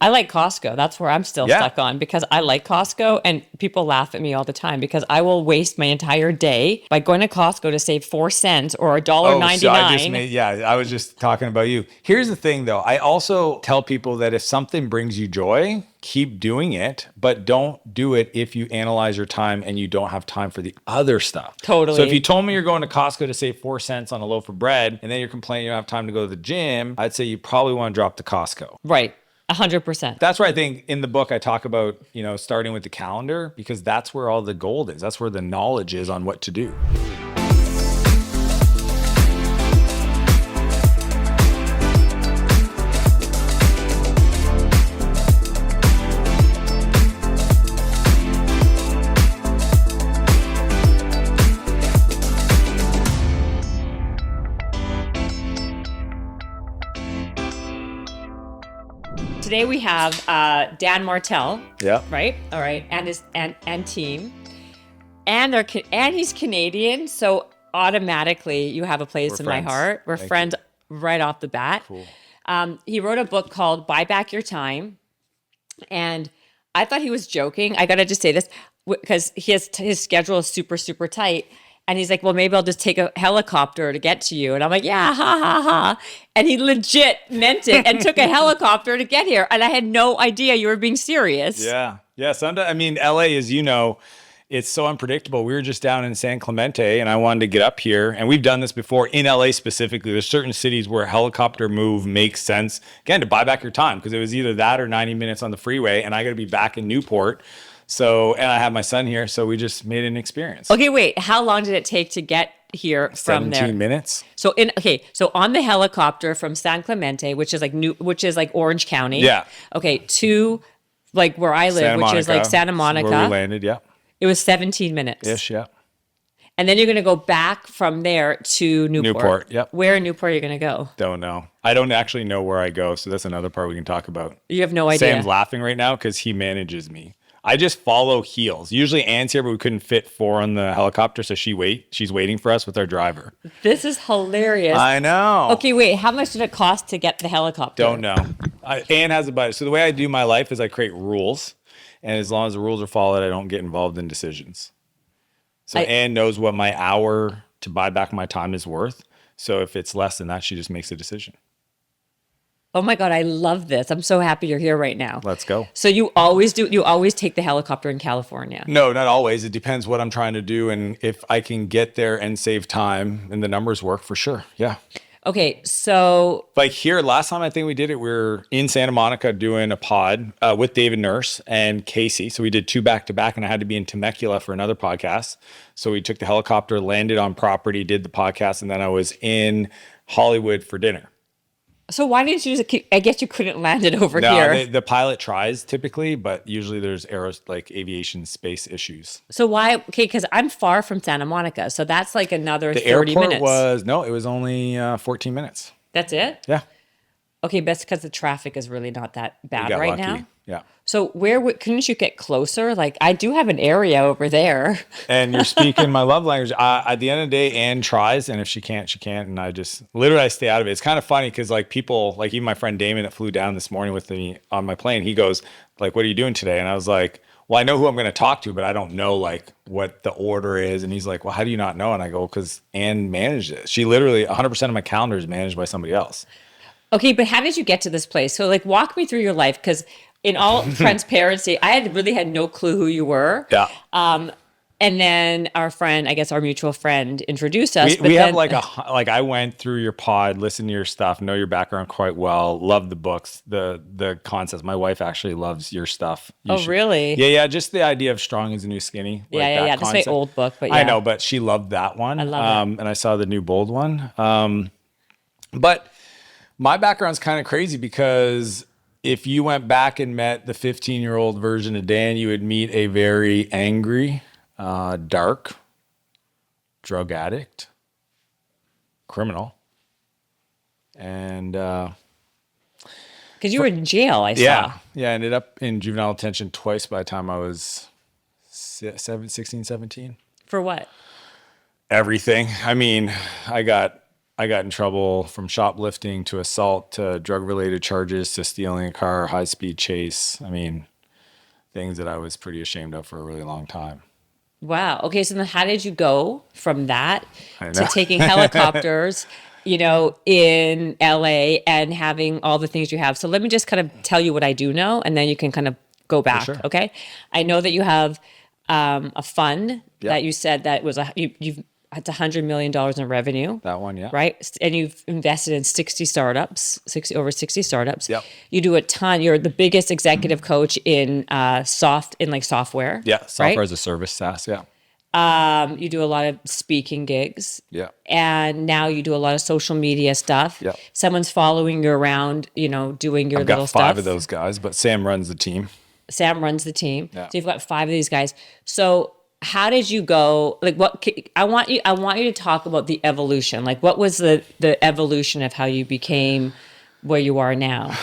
I like Costco. That's where I'm still stuck on, because I like Costco, and people laugh at me all the time because I will waste my entire day by going to Costco to save 4 cents or $1.99. So I was just talking about you. Here's the thing though. I also tell people that if something brings you joy, keep doing it, but don't do it if you analyze your time and you don't have time for the other stuff. Totally. So if you told me you're going to Costco to save 4 cents on a loaf of bread and then you're complaining you don't have time to go to the gym, I'd say you probably want to drop the Costco. Right. 100%. That's where I think in the book I talk about, starting with the calendar, because that's where all the gold is. That's where the knowledge is on what to do. Today we have Dan Martell. Yeah. Right. All right. And his and team, and he's Canadian, so automatically you have a place in my heart. We're friends right off the bat. Cool. He wrote a book called "Buy Back Your Time," and I thought he was joking. I gotta just say this because his schedule is super, super tight. And he's like, well, maybe I'll just take a helicopter to get to you. And I'm like, yeah, ha, ha, ha. And he legit meant it and took a helicopter to get here. And I had no idea you were being serious. Yeah. Yeah. Sometimes, LA, as you know, it's so unpredictable. We were just down in San Clemente and I wanted to get up here. And we've done this before in LA specifically. There's certain cities where a helicopter move makes sense, again, to buy back your time, because it was either that or 90 minutes on the freeway. And I got to be back in Newport. So, and I have my son here, so we just made an experience. Okay, wait. How long did it take to get here from there? 17 minutes. So on the helicopter from San Clemente, which is like Orange County. Yeah. Okay, to like where I live, which is like Santa Monica. Where we landed, yeah. It was 17 minutes. Ish, yeah. And then you're going to go back from there to Newport. Newport, yep. Where in Newport are you going to go? Don't know. I don't actually know where I go, so that's another part we can talk about. You have no idea. Sam's laughing right now because he manages me. I just follow heels. Usually Anne's here, but we couldn't fit 4 on the helicopter, so she's waiting for us with our driver. This is hilarious. I know. Okay, wait. How much did it cost to get the helicopter? Don't know. Anne has a budget. So the way I do my life is I create rules, and as long as the rules are followed, I don't get involved in decisions. So Anne knows what my hour to buy back my time is worth. So if it's less than that, she just makes a decision. Oh my God, I love this. I'm so happy you're here right now. Let's go. So you always take the helicopter in California? No, not always. It depends what I'm trying to do. And if I can get there and save time and the numbers work, for sure. Yeah. Okay, so like here, last time I think we did it, we were in Santa Monica doing a pod with David Nurse and Casey. So we did 2 back-to-back, and I had to be in Temecula for another podcast. So we took the helicopter, landed on property, did the podcast, and then I was in Hollywood for dinner. So why didn't you I guess you couldn't land it over here. No, the pilot tries typically, but usually there's aviation space issues. So why? Okay, because I'm far from Santa Monica, so that's like another 30 airport minutes. It was only 14 minutes. That's it? Yeah. Okay, that's because the traffic is really not that bad right lucky. now. Yeah. So couldn't you get closer? Like I do have an area over there. And you're speaking my love language. At the end of the day, Anne tries, and if she can't, she can't. And I just literally stay out of it. It's kind of funny because like people, like even my friend Damon that flew down this morning with me on my plane, he goes like, "What are you doing today?" And I was like, "Well, I know who I'm going to talk to, but I don't know like what the order is." And he's like, "Well, how do you not know?" And I go, "Because Anne managed it. She literally 100% of my calendar is managed by somebody else." Okay, but how did you get to this place? So like walk me through your life, because in all transparency, I had no clue who you were. Yeah. And then our friend, I guess our mutual friend, introduced us. We have I went through your pod, listened to your stuff, know your background quite well, love the books, the concepts. My wife actually loves your stuff. Really? Yeah. Just the idea of strong is the new skinny. Yeah. That's my old book, but yeah. I know, but she loved that one. I love it. And I saw the new bold one. But my background's kind of crazy because if you went back and met the 15-year-old version of Dan, you would meet a very angry, dark, drug addict, criminal. And because you were in jail, I saw. Yeah, I ended up in juvenile detention twice by the time I was 16, 17. For what? Everything. I mean, I got I got in trouble from shoplifting to assault to drug-related charges to stealing a car, high-speed chase. I mean, things that I was pretty ashamed of for a really long time. Wow. Okay. So then how did you go from that I to know. taking helicopters, in LA and having all the things you have? So let me just kind of tell you what I do know, and then you can kind of go back. sure. Okay. I know that you have a fund Yep. that you said that was you've it's $100 million in revenue. That one, yeah. Right. And you've invested in 60 startups, over 60 startups. Yep. You do a ton. You're the biggest executive coach in software. Yeah, software right? as a service, SaaS, yeah. You do a lot of speaking gigs. Yeah. And now you do a lot of social media stuff. Yep. Someone's following you around, doing your I've little got stuff. 5 of those guys, but Sam runs the team. Sam runs the team. Yeah. So you've got 5 of these guys. So how did you go? Like, I want you to talk about the evolution. Like, what was the evolution of how you became where you are now?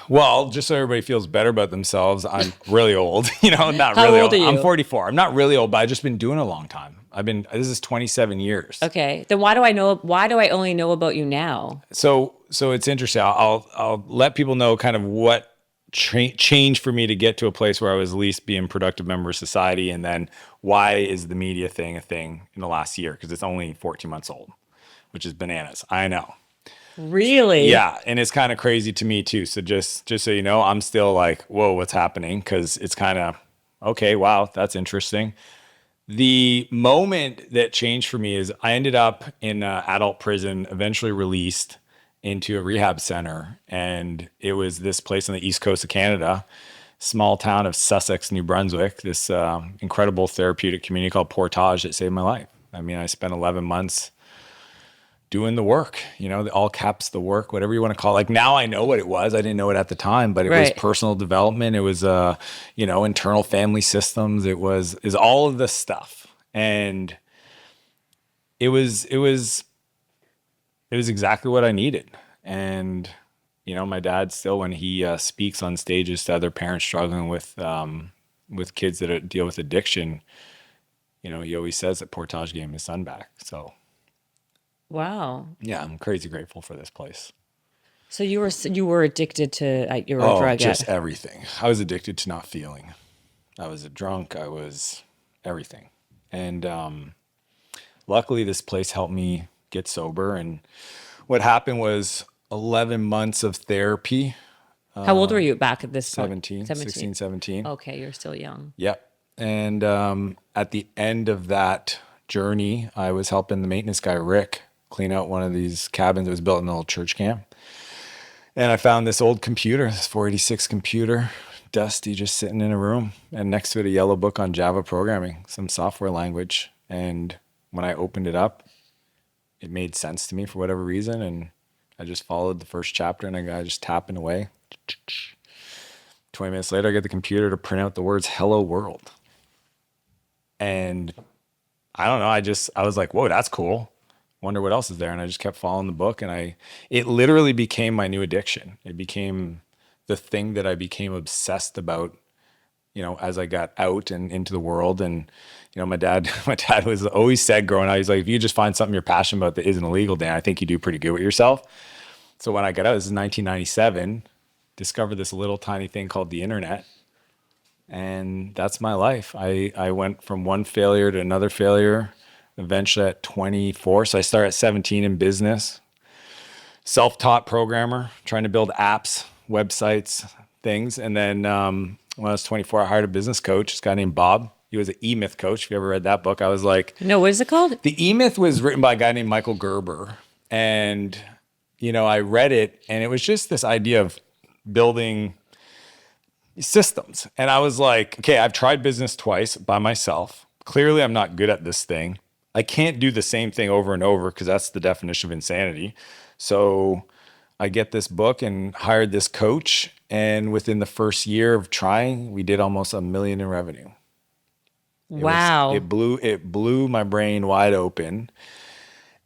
Well, just so everybody feels better about themselves, I'm really old. Not How really old are you? I'm 44. I'm not really old, but I've just been doing it a long time. This is 27 years. Okay. Then why do I only know about you now? So it's interesting. I'll let people know kind of what changed for me to get to a place where I was at least being a productive member of society, and then why is the media thing a thing in the last year? Because it's only 14 months old, which is bananas. I know. Really? Yeah, and it's kind of crazy to me too. So just so you know, I'm still like, whoa, what's happening? Because it's kind of, okay, wow, that's interesting. The moment that changed for me is I ended up in adult prison, eventually released into a rehab center. And it was this place on the east coast of Canada, small town of Sussex, New Brunswick, this incredible therapeutic community called Portage that saved my life. I mean, I spent 11 months doing the work, the all caps, the work, whatever you want to call it. Like, now I know what it was. I didn't know it at the time, but it was personal development. It was, internal family systems. Is all of this stuff. And it was exactly what I needed. And, my dad still, when he speaks on stages to other parents struggling with kids that deal with addiction, he always says that Portage gave his son back. So, wow. yeah, I'm crazy grateful for this place. So you were addicted to you were a drug just addict. everything. I was addicted to not feeling. I was a drunk. I was everything. And luckily, this place helped me get sober. And what happened was 11 months of therapy. How old were you back at this point? 16, 17. Okay, you're still young. Yep. And at the end of that journey, I was helping the maintenance guy, Rick, clean out one of these cabins that was built in an old church camp. And I found this old computer, this 486 computer, dusty, just sitting in a room. And next to it, a yellow book on Java programming, some software language. And when I opened it up, it made sense to me for whatever reason. And I just followed the first chapter, and I just tapping away. 20 minutes later, I get the computer to print out the words "Hello World." And I don't know, I was like, whoa, that's cool. Wonder what else is there. And I just kept following the book, and it literally became my new addiction. It became the thing that I became obsessed about, as I got out and into the world. And, my dad was always said growing up, he's like, if you just find something you're passionate about that isn't illegal, Dan, I think you do pretty good with yourself. So when I got out, this is 1997, discovered this little tiny thing called the internet. And that's my life. I went from one failure to another failure, eventually at 24. So I started at 17 in business, self-taught programmer, trying to build apps, websites, things. And then when I was 24, I hired a business coach, this guy named Bob. He was an E-Myth coach. If you ever read that book, I was like... No, what is it called? The E-Myth was written by a guy named Michael Gerber. And, I read it, and it was just this idea of building systems. And I was like, okay, I've tried business twice by myself. Clearly, I'm not good at this thing. I can't do the same thing over and over because that's the definition of insanity. So I get this book and hired this coach. And within the first year of trying, we did almost $1 million in revenue. Wow. It blew my brain wide open.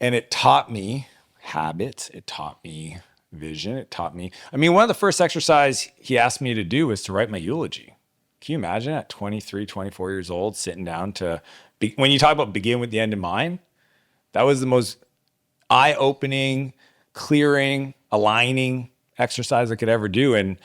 And it taught me habits. It taught me vision. It taught me, one of the first exercise he asked me to do was to write my eulogy. Can you imagine at 23, 24 years old, sitting down when you talk about begin with the end in mind, that was the most eye-opening, clearing, aligning exercise I could ever do. And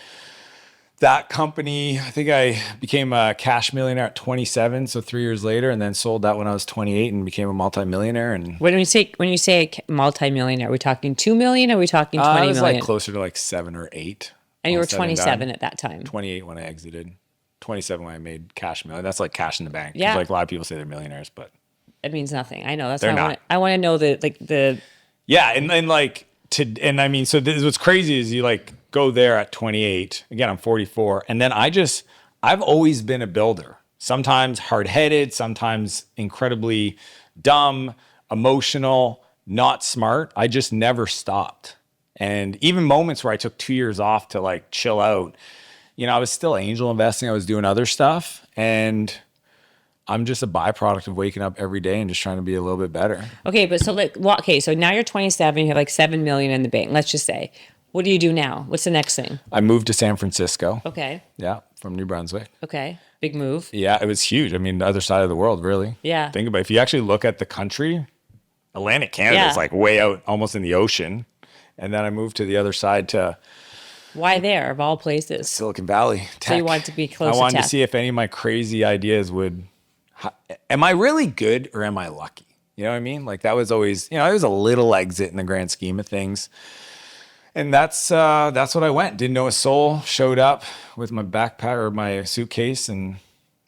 that company, I think I became a cash millionaire at 27, so 3 years later, and then sold that when I was 28 and became a multimillionaire. And When you say multimillionaire, are we talking 2 million? Or are we talking 20 I was million? like closer to like 7 or 8. And you all were said and 27 done. at that time. 28 when I exited. 27 when I made cash million. That's like cash in the bank. 'Cause Yeah. like a lot of people say they're millionaires, but It means nothing. I know. That's They're why not. I want to know the yeah, and like and I mean, so this, what's crazy is you like go there at 28. Again, I'm 44, and then I've always been a builder. Sometimes hard-headed, sometimes incredibly dumb, emotional, not smart. I just never stopped. And even moments where I took 2 years off to like chill out, I was still angel investing. I was doing other stuff, and I'm just a byproduct of waking up every day and just trying to be a little bit better. Okay, but so now you're 27, you have like 7 million in the bank. Let's just say. What do you do now? What's the next thing? I moved to San Francisco. Okay. Yeah, from New Brunswick. Okay. Big move. Yeah, it was huge. I mean, the other side of the world, really. Yeah. Think about it. If you actually look at the country, Atlantic Canada is like way out, almost in the ocean. And then I moved to the other side to Why there, of all places? Silicon Valley. Tech. So you want to be close to I wanted tech. to see if any of my crazy ideas would. Am I really good or am I lucky? You know what I mean? Like that was always, it was a little exit in the grand scheme of things. And that's what I went. Didn't know a soul. Showed up with my backpack or my suitcase, and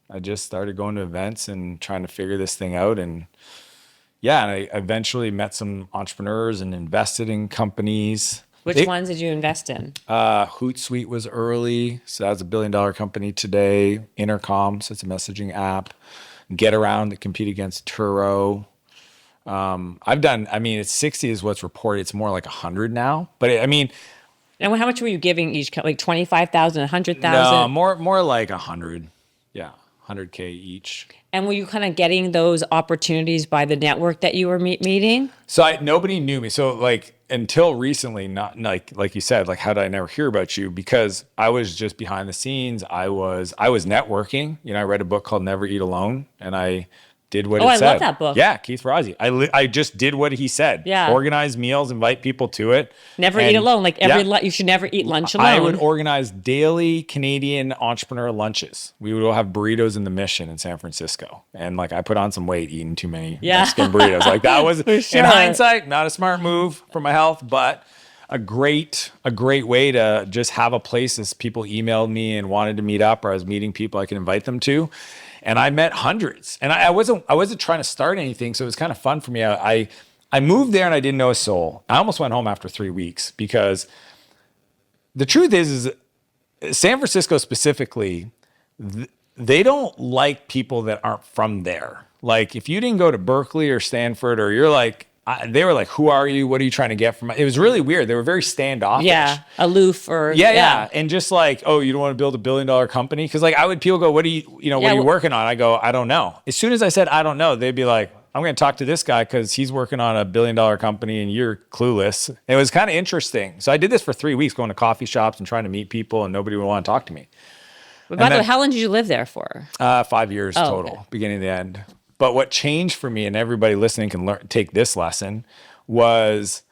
I just started going to events and trying to figure this thing out. And yeah, and I eventually met some entrepreneurs and invested in companies. Which ones did you invest in? Hootsuite was early, so that's $1 billion company today. Intercom, so it's a messaging app. Get Around that compete against Turo. It's 60 is what's reported. It's more like 100 now. But And how much were you giving each? Like 25,000, 100,000? no, more like 100. Yeah, 100K each. And were you kind of getting those opportunities by the network that you were meeting? So nobody knew me. So like until recently, not like you said, like how did I never hear about you? Because I was just behind the scenes. I was networking. I read a book called Never Eat Alone, and I did what it said. I love that book. Yeah, Keith Rossi. I just did what he said. Yeah. Organize meals, invite people to it. Never eat alone. Like you should never eat lunch alone. I would organize daily Canadian entrepreneur lunches. We would all have burritos in the Mission in San Francisco. And like I put on some weight eating too many Mexican burritos. Like that was, in hindsight, not a smart move for my health, but a great way to just have a place as people emailed me and wanted to meet up, or I was meeting people I could invite them to. And I met hundreds, and I wasn't trying to start anything. So it was kind of fun for me. I moved there and I didn't know a soul. I almost went home after 3 weeks because the truth is San Francisco specifically, they don't like people that aren't from there. Like if you didn't go to Berkeley or Stanford, or you're like, they were like, who are you? What are you trying to get from it? It was really weird. They were very standoffish. Yeah, aloof or... Yeah. And just like, oh, you don't want to build $1 billion company? Because like people go, what are you working on? I go, I don't know. As soon as I said, I don't know, they'd be like, I'm going to talk to this guy because he's working on $1 billion company and you're clueless. It was kind of interesting. So I did this for 3 weeks, going to coffee shops and trying to meet people, and nobody would want to talk to me. But by the way, how long did you live there for? 5 years total, okay. Beginning to the end. But what changed for me, and everybody listening can take this lesson, was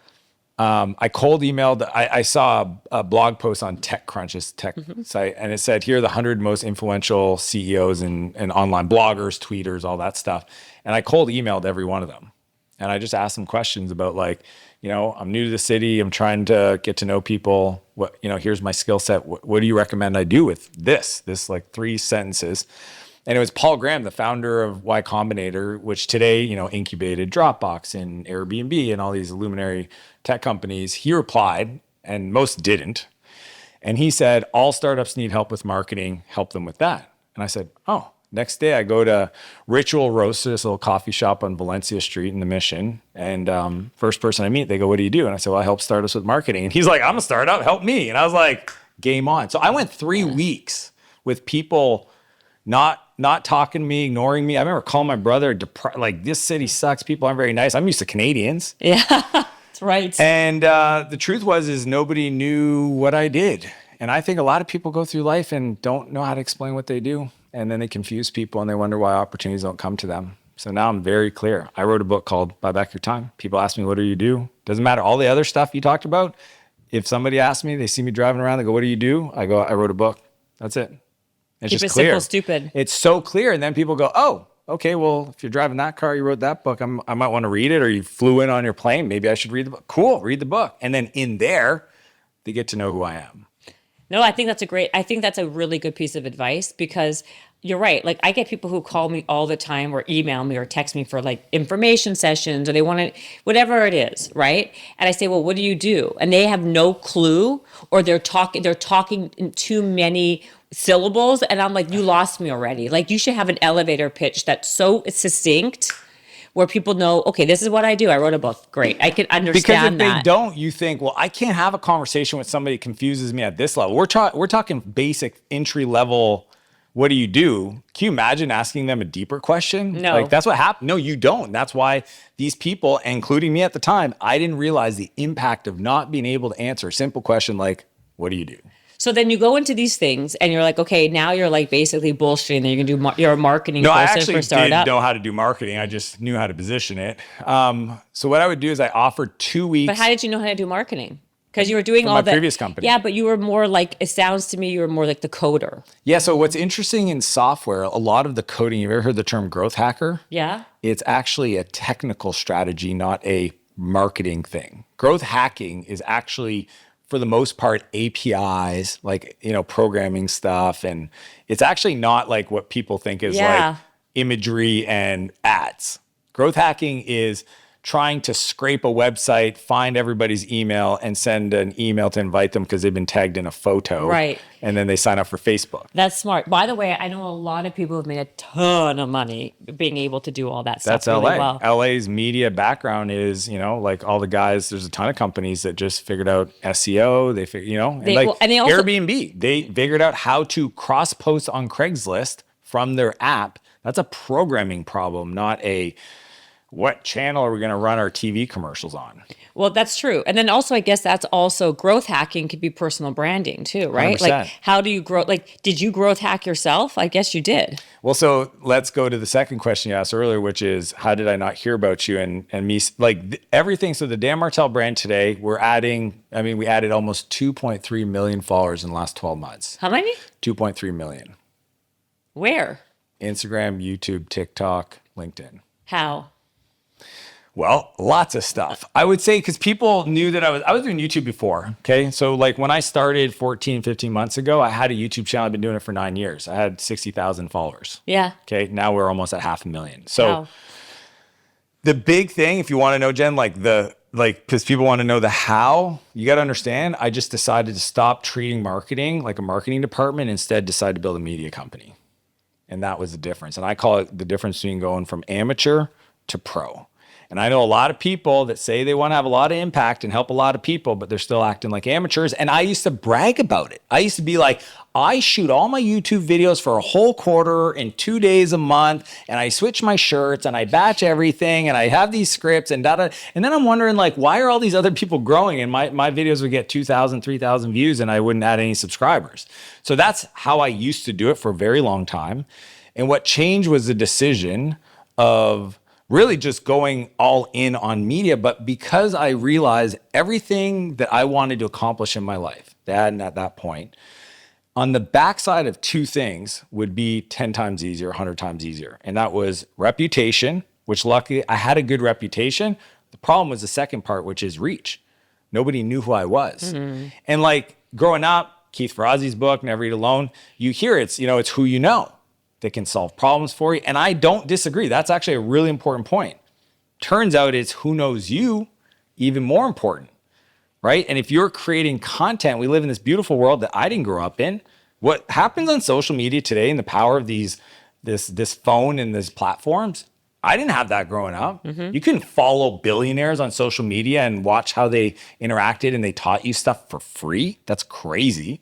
I cold emailed. I saw a blog post on TechCrunch's tech site, and it said, here are the 100 most influential CEOs and online bloggers, tweeters, all that stuff. And I cold emailed every one of them. And I just asked them questions about like, I'm new to the city. I'm trying to get to know people. Here's my skill set. What do you recommend I do with this? This like 3 sentences. And it was Paul Graham, the founder of Y Combinator, which today, incubated Dropbox and Airbnb and all these luminary tech companies. He replied, and most didn't. And he said, all startups need help with marketing, help them with that. And I said, oh, next day I go to Ritual Roaster, this little coffee shop on Valencia Street in the Mission. And first person I meet, they go, what do you do? And I said, well, I help startups with marketing. And he's like, I'm a startup, help me. And I was like, game on. So I went 3 weeks with people not talking to me, ignoring me. I remember calling my brother, like, this city sucks. People aren't very nice. I'm used to Canadians. Yeah, that's right. And the truth is nobody knew what I did. And I think a lot of people go through life and don't know how to explain what they do. And then they confuse people and they wonder why opportunities don't come to them. So now I'm very clear. I wrote a book called Buy Back Your Time. People ask me, what do you do? Doesn't matter. All the other stuff you talked about. If somebody asks me, they see me driving around, they go, what do you do? I go, I wrote a book. That's it. It's Keep just it clear. simple, stupid. It's so clear. And then people go, oh, okay, well, if you're driving that car, you wrote that book, I might want to read it, or you flew in on your plane. Maybe I should read the book. Cool, read the book. And then in there, they get to know who I am. No, I think that's a really good piece of advice, because you're right. Like, I get people who call me all the time or email me or text me for like information sessions, or they want to, whatever it is, right? And I say, well, what do you do? And they have no clue, or they're talking in too many syllables. And I'm like, you lost me already. Like, you should have an elevator pitch that's so succinct, where people know, okay, this is what I do. I wrote a book. Great. I can understand because if that. they don't, you think, well, I can't have a conversation with somebody that confuses me at this level. We're talking basic entry level. What do you do? Can you imagine asking them a deeper question? No. Like, that's what happened. No, you don't. That's why these people, including me at the time, I didn't realize the impact of not being able to answer a simple question like, what do you do? So then you go into these things and you're like, okay, now you're like basically bullshitting that you're gonna do you're a marketing No, I person actually for startup. did know how to do marketing. I just knew how to position it. So what I would do is I offered 2 weeks. But how did you know how to do marketing? Because you were doing For all my the previous company. Yeah, but you were more like, it sounds to me you were more like the coder. Yeah. So what's interesting in software, a lot of the coding, you've ever heard the term growth hacker? Yeah. It's actually a technical strategy, not a marketing thing. Growth hacking is actually, for the most part, APIs, like, programming stuff. And it's actually not like what people think is like imagery and ads. Growth hacking is trying to scrape a website, find everybody's email, and send an email to invite them because they've been tagged in a photo. Right. And then they sign up for Facebook. That's smart. By the way, I know a lot of people have made a ton of money being able to do all that stuff. That's LA. Really well. LA's media background is, like all the guys, there's a ton of companies that just figured out SEO. They figure, and they also, Airbnb, they figured out how to cross post on Craigslist from their app. That's a programming problem, not a what channel are we going to run our TV commercials on? Well, that's true. And then also, I guess that's also growth hacking could be personal branding too, right? 100%. Like, how do you grow? Like, did you growth hack yourself? I guess you did. Well, so let's go to the second question you asked earlier, which is, how did I not hear about you and me? Like everything. So the Dan Martell brand today, we added almost 2.3 million followers in the last 12 months. How many? 2.3 million. Where? Instagram, YouTube, TikTok, LinkedIn. How? Well, lots of stuff. I would say, because people knew that I was doing YouTube before. Okay. So like when I started 14, 15 months ago, I had a YouTube channel. I've been doing it for 9 years. I had 60,000 followers. Yeah. Okay. Now we're almost at 500,000. So Wow. The big thing, if you want to know, Jen, because people want to know the how, you got to understand, I just decided to stop treating marketing like a marketing department, instead decide to build a media company. And that was the difference. And I call it the difference between going from amateur to pro. And I know a lot of people that say they want to have a lot of impact and help a lot of people, but they're still acting like amateurs. And I used to brag about it. I used to be like, I shoot all my YouTube videos for a whole quarter in 2 days a month, and I switch my shirts and I batch everything and I have these scripts and da-da. And then I'm wondering, like, why are all these other people growing? And my videos would get 2,000, 3,000 views and I wouldn't add any subscribers. So that's how I used to do it for a very long time. And what changed was the decision of really just going all in on media. But because I realized everything that I wanted to accomplish in my life, Dad, at that point, on the backside of two things would be 10 times easier, 100 times easier. And that was reputation, which luckily I had a good reputation. The problem was the second part, which is reach. Nobody knew who I was. Mm-hmm. And like growing up, Keith Ferrazzi's book, Never Eat Alone, you hear it's who you know that can solve problems for you. And I don't disagree. That's actually a really important point. Turns out it's who knows you even more important, right? And if you're creating content, we live in this beautiful world that I didn't grow up in. What happens on social media today and the power of this phone and these platforms, I didn't have that growing up. Mm-hmm. You couldn't follow billionaires on social media and watch how they interacted and they taught you stuff for free. That's crazy.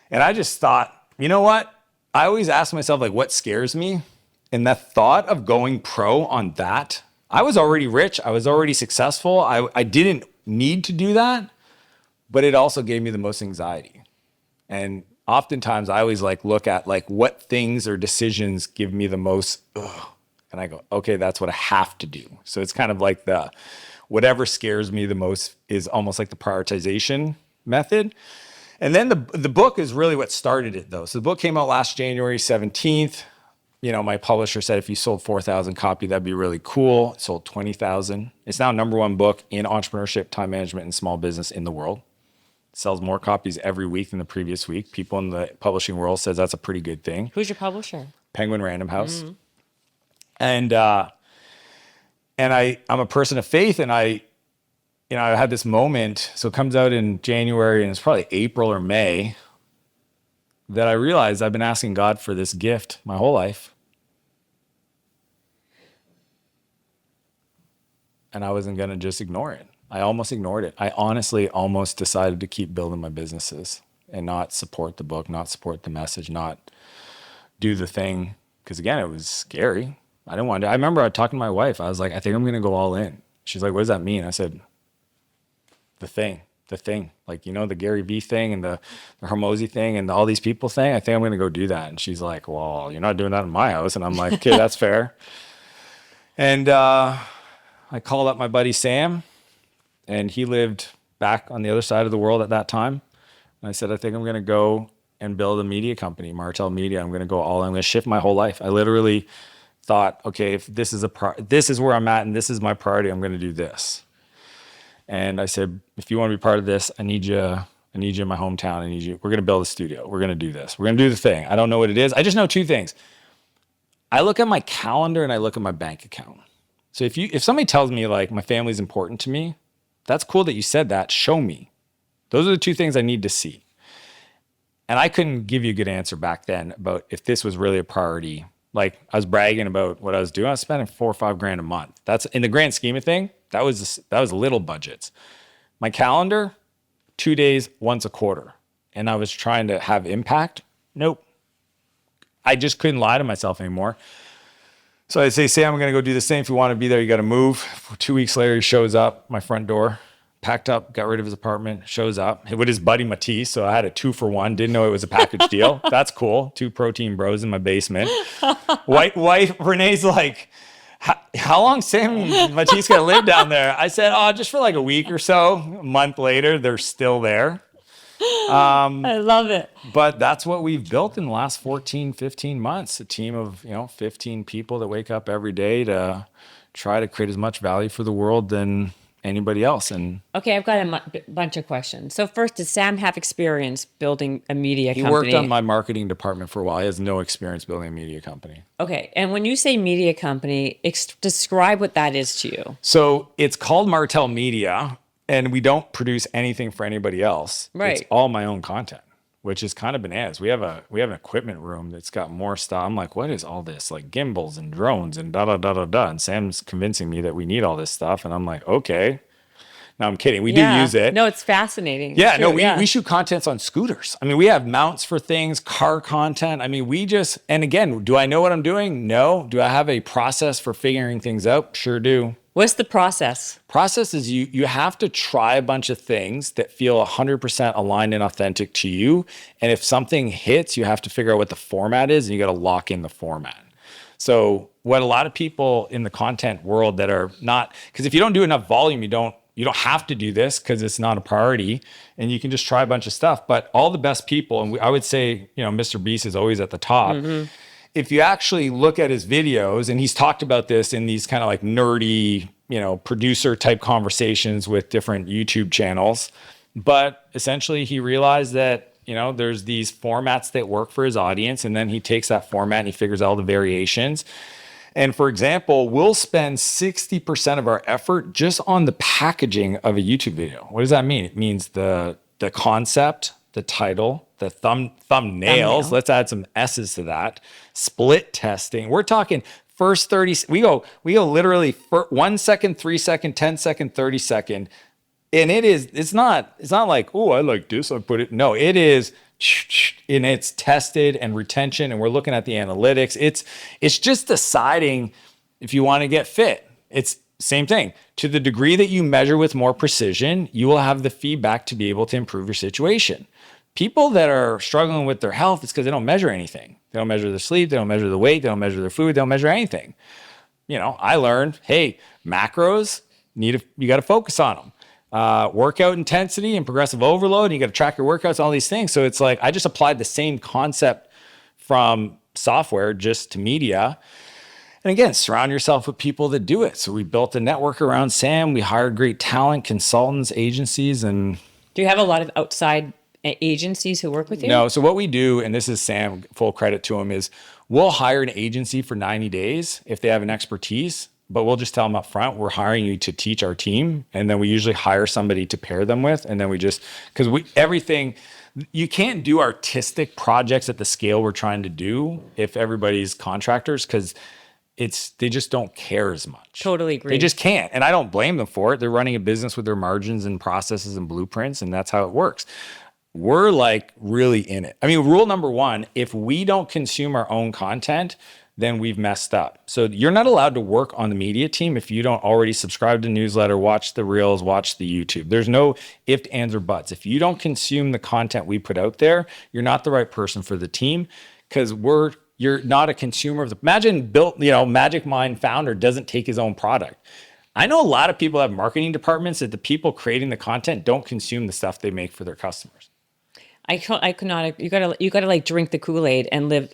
And I just thought, you know what? I always ask myself, like, what scares me? And the thought of going pro on that, I was already rich. I was already successful. I didn't need to do that, but it also gave me the most anxiety. And oftentimes I always look at what things or decisions give me the most And I go, okay, that's what I have to do. So it's kind of like whatever scares me the most is almost like the prioritization method. And then the book is really what started it, though. So the book came out last January 17th. My publisher said if you sold 4,000 copies, that'd be really cool. It sold 20,000. It's now #1 book in entrepreneurship, time management, and small business in the world. It sells more copies every week than the previous week. People in the publishing world says that's a pretty good thing. Who's your publisher? Penguin Random House. And I'm a person of faith, and I had this moment. So it comes out in January, and it's probably April or May that I realized I've been asking God for this gift my whole life. And I wasn't going to just ignore it. I almost ignored it. I honestly almost decided to keep building my businesses and not support the book, not support the message, not do the thing. Because again, it was scary. I didn't want to. I remember I talking to my wife. I was like, I think I'm going to go all in. She's like, what does that mean? I said, the thing. Like, the Gary Vee thing and the Hormozy thing and all these people thing. I think I'm going to go do that. And she's like, well, you're not doing that in my house. And I'm like, okay, that's fair. And I called up my buddy Sam, and he lived back on the other side of the world at that time. And I said, I think I'm going to go and build a media company, Martell Media. I'm going to go all in. I'm going to shift my whole life. I literally thought, okay, if this is this is where I'm at and this is my priority, I'm going to do this. And I said, if you want to be part of this, I need you in my hometown. We're going to build a studio. We're going to do this. We're going to do the thing. I don't know what it is. I just know two things. I look at my calendar and I look at my bank account. So if somebody tells me like my family's important to me, that's cool that you said that. Show me. Those are the two things I need to see. And I couldn't give you a good answer back then about if this was really a priority. Like I was bragging about what I was doing. I was spending $4 or $5 grand a month. That's in the grand scheme of thing. That was little budgets. My calendar, 2 days, once a quarter. And I was trying to have impact. Nope. I just couldn't lie to myself anymore. So I say, Sam, I'm going to go do this thing. If you want to be there, you got to move. 2 weeks later, he shows up, my front door, packed up, got rid of his apartment, shows up with his buddy Matisse. So I had a 2-for-1. Didn't know it was a package deal. That's cool. 2 protein bros in my basement. Wife Renee's like, how long Sam and Matisse going to live down there? I said, just for like a week or so. A month later, they're still there. I love it. But that's what we've built in the last 14, 15 months. A team of, 15 people that wake up every day to try to create as much value for the world than anybody else. And okay, I've got a bunch of questions. So first, does Sam have experience building a media company? He worked on my marketing department for a while. He has no experience building a media company. Okay. And when you say media company, describe what that is to you. So it's called Martell Media. And we don't produce anything for anybody else. Right. It's all my own content, which is kind of bananas. We have an equipment room that's got more stuff. I'm like, what is all this? Like gimbals and drones and da. And Sam's convincing me that we need all this stuff. And I'm like, okay. No, I'm kidding. We do use it. No, it's fascinating. Yeah, It's we shoot contents on scooters. I mean, we have mounts for things, car content. I mean, and again, do I know what I'm doing? No. Do I have a process for figuring things out? Sure do. What's the process? Process is you have to try a bunch of things that feel 100% aligned and authentic to you. And if something hits, you have to figure out what the format is, and you got to lock in the format. So what a lot of people in the content world that are not, because if you don't do enough volume, you don't have to do this because it's not a priority, and you can just try a bunch of stuff. But all the best people, and I would say, Mr. Beast is always at the top. Mm-hmm. If you actually look at his videos, and he's talked about this in these kind of like nerdy, producer type conversations with different YouTube channels, but essentially he realized that, there's these formats that work for his audience, and then he takes that format and he figures out all the variations. And for example, we'll spend 60% of our effort just on the packaging of a YouTube video. What does that mean? It means the concept, the title, the thumbnails. Let's add some S's to that. Split testing. We're talking first 30. We go literally 1 second, 3 second, 10 second, 30 second. And it's not like, oh, I like this, I put it. No, it is, and it's tested and retention, and we're looking at the analytics. It's just deciding if you want to get fit. It's same thing. To the degree that you measure with more precision, you will have the feedback to be able to improve your situation. People that are struggling with their health, it's because they don't measure anything. They don't measure their sleep, they don't measure the weight, they don't measure their food, they don't measure anything. I learned, hey, macros, you got to focus on them. Workout intensity and progressive overload, and you got to track your workouts, all these things. So it's like, I just applied the same concept from software just to media. And again, surround yourself with people that do it. So we built a network around Sam. We hired great talent, consultants, agencies, and Do you have a lot of outside agencies who work with you? no. So what we do, and this is Sam, full credit to him, is we'll hire an agency for 90 days if they have an expertise, but we'll just tell them up front, we're hiring you to teach our team. And then we usually hire somebody to pair them with. And then you can't do artistic projects at the scale we're trying to do if everybody's contractors, because they just don't care as much. Totally agree. They just can't. And I don't blame them for it. They're running a business with their margins and processes and blueprints, and that's how it works. We're like really in it. I mean, rule number one, if we don't consume our own content, then we've messed up. So you're not allowed to work on the media team if you don't already subscribe to the newsletter, watch the reels, watch the YouTube. There's no ifs, ands, or buts. If you don't consume the content we put out there, you're not the right person for the team, because you're not a consumer of imagine Magic Mind founder doesn't take his own product. I know a lot of people have marketing departments that the people creating the content don't consume the stuff they make for their customers. I could not. You gotta like drink the Kool-Aid and live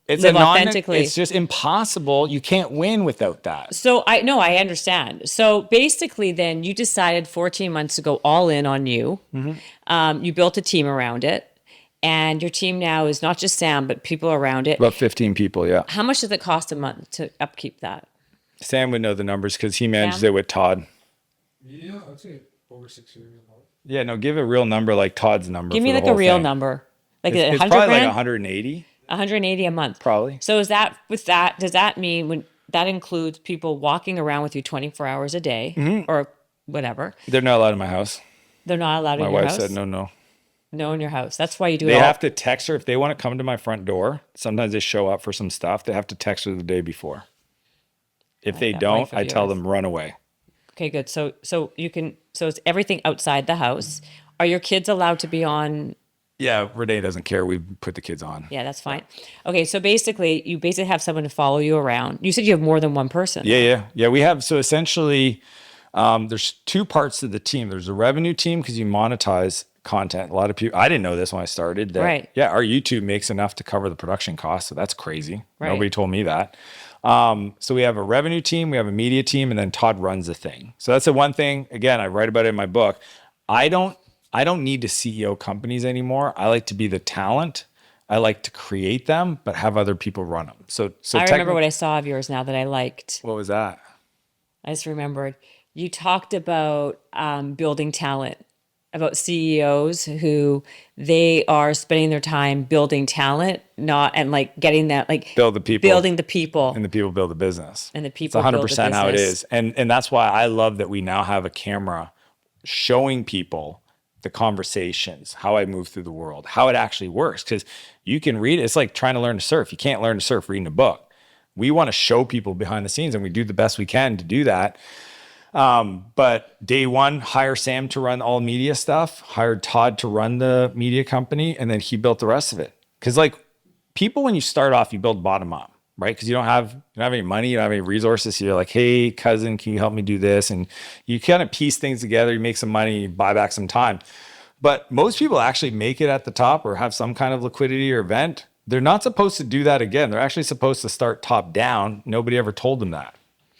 It's authentically. It's just impossible. You can't win without that. So I understand. So basically then you decided 14 months to go all in on you. Mm-hmm. You built a team around it. And your team now is not just Sam, but people around it. About 15 people, yeah. How much does it cost a month to upkeep that? Sam would know the numbers because he manages it with Todd. Yeah, I'd say over 6 years. Yeah, no, give a real number like Todd's number. Give me like a real number. Like it's 100 probably grand? like 180. 180 a month. Probably. So does that mean when that includes people walking around with you 24 hours a day or whatever? They're not allowed in my house. They're not allowed in your house? My wife said no. No in your house. That's why you do it They all. have to text her if they want to come to my front door. Sometimes they show up for some stuff. They have to text her the day before. If they don't, I tell them run away. Okay, good. So it's everything outside the house. Are your kids allowed to be on? Yeah, Renee doesn't care. We put the kids on. Yeah, that's fine. Okay, so you basically have someone to follow you around. You said you have more than one person. Yeah. We have, so essentially, there's two parts to the team. There's a revenue team because you monetize content. A lot of people, I didn't know this when I started. Right. Yeah, our YouTube makes enough to cover the production costs. So that's crazy. Right. Nobody told me that. So we have a revenue team, we have a media team, and then Todd runs the thing. So that's the one thing, again, I write about it in my book. I don't need to CEO companies anymore. I like to be the talent. I like to create them, but have other people run them. So I remember what I saw of yours now that I liked. What was that? I just remembered you talked about building talent, about CEOs who they are spending their time building talent, getting that build the people, building the people, and the people build the business, and the people. It's 100% how it is, and that's why I love that we now have a camera showing people the conversations, how I move through the world, how it actually works. Because you can read it. It's like trying to learn to surf. You can't learn to surf reading a book. We want to show people behind the scenes, and we do the best we can to do that. But day one, hire Sam to run all media stuff, hired Todd to run the media company, and then he built the rest of it. Because people, when you start off, you build bottom up, right? Because you don't have any money, you don't have any resources. So you're like, hey, cousin, can you help me do this? And you kind of piece things together, you make some money, you buy back some time. But most people actually make it at the top or have some kind of liquidity or event. They're not supposed to do that again. They're actually supposed to start top down. Nobody ever told them that.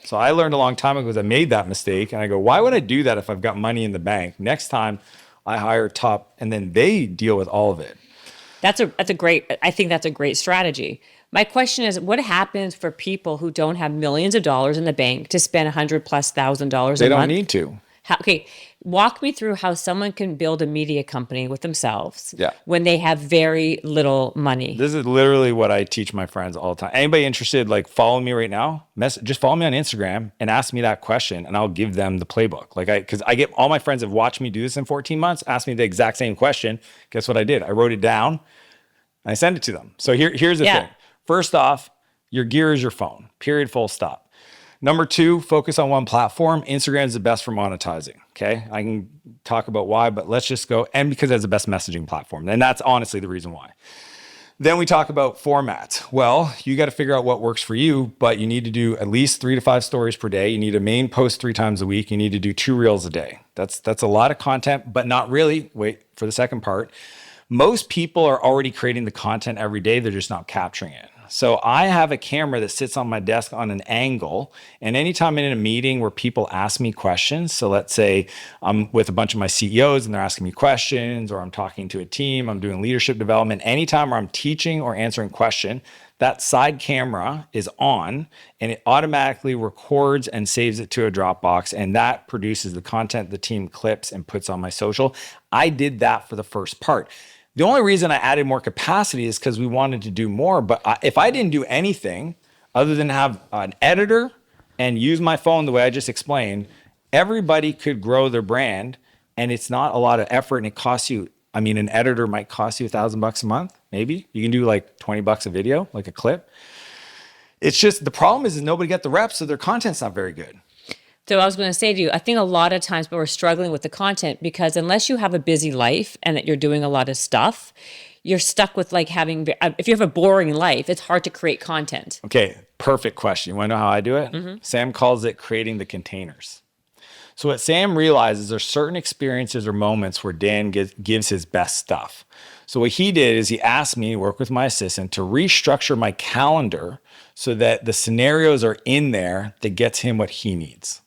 So I learned a long time ago because I made that mistake. And I go, why would I do that if I've got money in the bank? Next time I hire top and then they deal with all of it. I think that's a great strategy. My question is, what happens for people who don't have millions of dollars in the bank to spend $100,000+ a month? They don't need to. Walk me through how someone can build a media company with themselves when they have very little money. This is literally what I teach my friends all the time. Anybody interested, follow me right now, just follow me on Instagram and ask me that question and I'll give them the playbook. Because I get all my friends have watched me do this in 14 months, asked me the exact same question. Guess what I did? I wrote it down and I sent it to them. So here's the thing. First off, your gear is your phone, period, full stop. Number two, focus on one platform. Instagram is the best for monetizing. Okay. I can talk about why, but let's just go. And because it's the best messaging platform. And that's honestly the reason why. Then we talk about formats. Well, you got to figure out what works for you, but you need to do at least 3 to 5 stories per day. You need a main post 3 times a week. You need to do 2 reels a day. That's a lot of content, but not really. Wait for the second part. Most people are already creating the content every day. They're just not capturing it. So I have a camera that sits on my desk on an angle. And anytime I'm in a meeting where people ask me questions, so let's say I'm with a bunch of my CEOs and they're asking me questions, or I'm talking to a team, I'm doing leadership development, anytime where I'm teaching or answering a question, that side camera is on and it automatically records and saves it to a Dropbox. And that produces the content the team clips and puts on my social. I did that for the first part. The only reason I added more capacity is because we wanted to do more. But if I didn't do anything other than have an editor and use my phone the way I just explained, everybody could grow their brand. And it's not a lot of effort. And it costs you, I mean, an editor might cost you $1,000 a month. Maybe you can do like $20 a video, like a clip. It's just the problem is nobody got the reps, so their content's not very good. So I was going to say to you, I think a lot of times we're struggling with the content because unless you have a busy life and that you're doing a lot of stuff, you're stuck with like having, if you have a boring life, it's hard to create content. Okay, perfect question. You want to know how I do it? Mm-hmm. Sam calls it creating the containers. So what Sam realizes there's certain experiences or moments where Dan gives his best stuff. So what he did is he asked me to work with my assistant to restructure my calendar so that the scenarios are in there that gets him what he needs.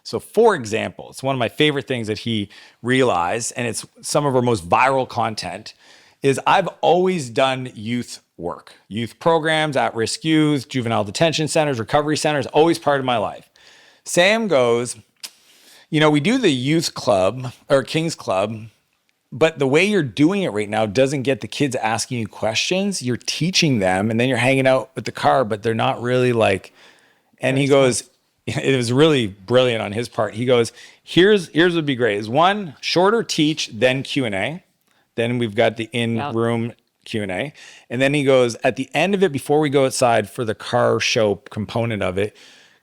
So for example, it's one of my favorite things that he realized, and it's some of our most viral content, is I've always done youth work, youth programs, at-risk youth, juvenile detention centers, recovery centers, always part of my life. Sam goes, you know, we do the youth club or King's Club, but the way you're doing it right now doesn't get the kids asking you questions. You're teaching them and then you're hanging out with the car, but they're not really like, and he goes, it was really brilliant on his part. He goes, here's what would be great is one, shorter teach, then Q&A. Then we've got the in-room Q&A. And then he goes, at the end of it, before we go outside for the car show component of it,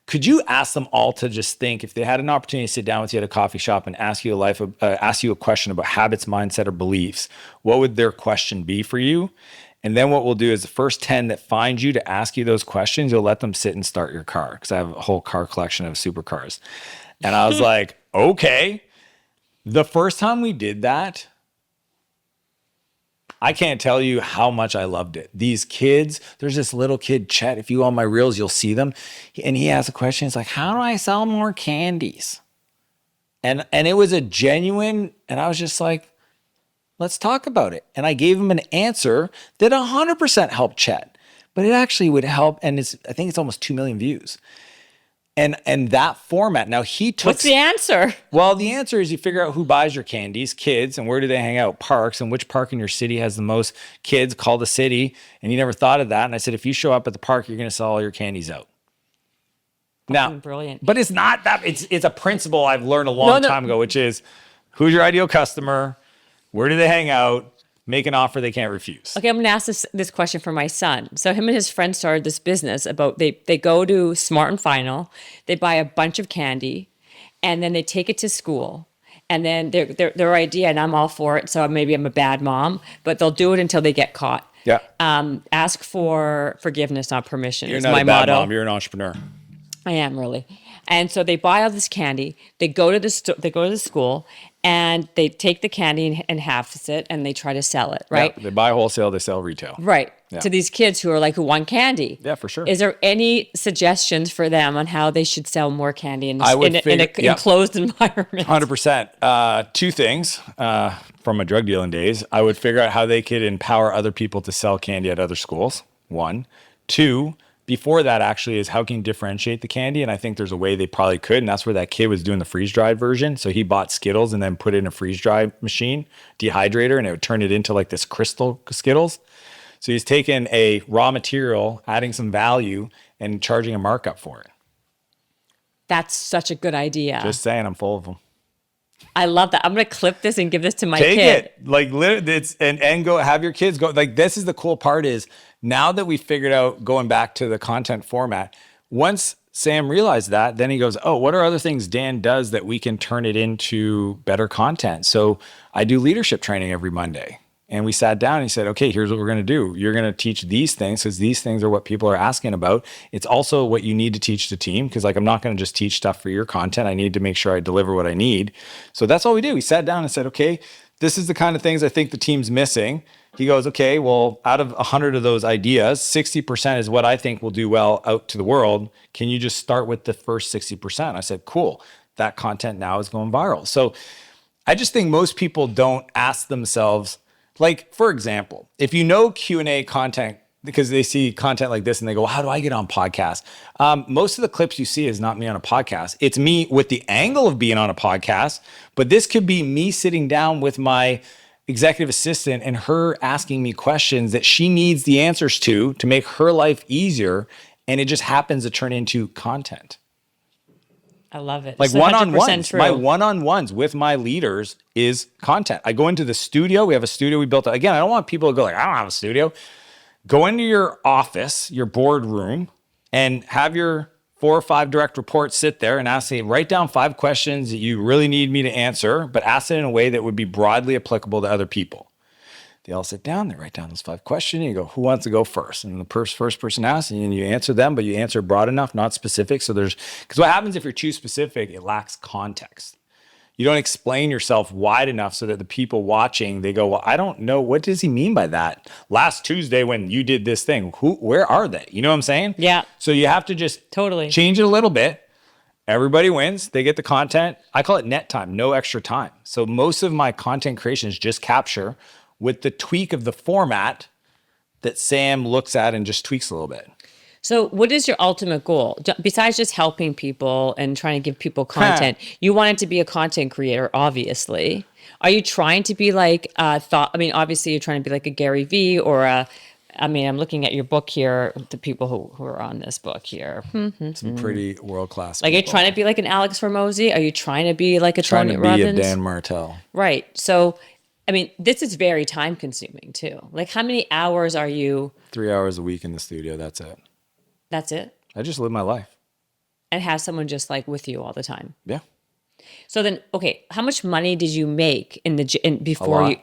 could you ask them all to just think, if they had an opportunity to sit down with you at a coffee shop and ask you a question about habits, mindset, or beliefs, what would their question be for you? And then what we'll do is the first 10 that find you to ask you those questions, you'll let them sit and start your car, because I have a whole car collection of supercars. And I was like, okay. The first time we did that, I can't tell you how much I loved it. These kids, there's this little kid, Chet, if you go on my reels, you'll see them. And he asked a question, it's like, how do I sell more candies? And it was a genuine, and I was just like, let's talk about it. And I gave him an answer that 100% helped Chet, but it actually would help. And I think it's almost 2 million views. And that format. Now he took. What's the answer? Well, the answer is you figure out who buys your candies, kids, and where do they hang out? Parks, and which park in your city has the most kids, call the city. And he never thought of that. And I said, if you show up at the park, you're going to sell all your candies out. Now, brilliant. But it's not that. It's a principle I've learned a long time ago, which is who's your ideal customer? Where do they hang out? Make an offer they can't refuse. Okay, I'm going to ask this question for my son. So him and his friend started this business about they go to Smart and Final, they buy a bunch of candy, and then they take it to school. And then their idea, and I'm all for it, so maybe I'm a bad mom, but they'll do it until they get caught. Yeah. Ask for forgiveness, not permission. You're is not my a bad motto. mom. You're an entrepreneur. I am really. And so they buy all this candy. They go to the school, and they take the candy and half it, and they try to sell it. Right? Yeah, they buy wholesale. They sell retail. Right. Yeah. To these kids who want candy. Yeah, for sure. Is there any suggestions for them on how they should sell more candy in an enclosed environment? 100%. 2 things from my drug dealing days. I would figure out how they could empower other people to sell candy at other schools. 1. 2, before that actually is how can you differentiate the candy? And I think there's a way they probably could. And that's where that kid was doing the freeze-dried version. So he bought Skittles and then put it in a freeze-dry machine, dehydrator, and it would turn it into like this crystal Skittles. So he's taking a raw material, adding some value, and charging a markup for it. That's such a good idea. Just saying, I'm full of them. I love that. I'm going to clip this and give this to my Take kid. it. Like, it's and go have your kids go. Like, this is the cool part is now that we figured out going back to the content format, once Sam realized that, then he goes, oh, what are other things Dan does that we can turn it into better content? So I do leadership training every Monday. And we sat down and he said, okay, here's what we're going to do. You're going to teach these things because these things are what people are asking about. It's also what you need to teach the team because like I'm not going to just teach stuff for your content. I need to make sure I deliver what I need. So that's all we did. We sat down and said, okay, this is the kind of things I think the team's missing. He goes, okay, well, out of 100 of those ideas, 60% is what I think will do well out to the world. Can you just start with the first 60%? I said, cool. That content now is going viral. So I just think most people don't ask themselves, like, for example, if you know Q&A content because they see content like this and they go, well, how do I get on podcasts? Most of the clips you see is not me on a podcast. It's me with the angle of being on a podcast, but this could be me sitting down with my executive assistant and her asking me questions that she needs the answers to make her life easier. And it just happens to turn into content. I love it. Like It's 100% one-on-ones. true. My one-on-ones with my leaders is content. I go into the studio. We have a studio we built. Again, I don't want people to go like, I don't have a studio. Go into your office, your boardroom, and have your 4 or 5 direct reports sit there and ask me, write down 5 questions that you really need me to answer, but ask it in a way that would be broadly applicable to other people. They all sit down, they write down those 5 questions, and you go, who wants to go first? And the first person asks, and you answer them, but you answer broad enough, not specific. So because what happens if you're too specific, it lacks context. You don't explain yourself wide enough so that the people watching, they go, well, I don't know. What does he mean by that? Last Tuesday when you did this thing, where are they? You know what I'm saying? Yeah. So you have to just Totally change it a little bit. Everybody wins. They get the content. I call it net time, no extra time. So most of my content creation is just capture with the tweak of the format that Sam looks at and just tweaks a little bit. So what is your ultimate goal? Besides just helping people and trying to give people content, you want it to be a content creator, obviously. Are you trying to be like, obviously you're trying to be like a Gary Vee or I'm looking at your book here, the people who are on this book here. Some pretty world-class Like, people. are you trying to be like an Alex Hormozy? Are you trying to be like a Trying Tony to be Robbins? a Dan Martell. Right. So, this is very time consuming too. Like, how many hours are you? 3 hours a week in the studio. That's it. That's it? I just live my life. And have someone just like with you all the time. Yeah. So then, okay, how much money did you make before lot. you?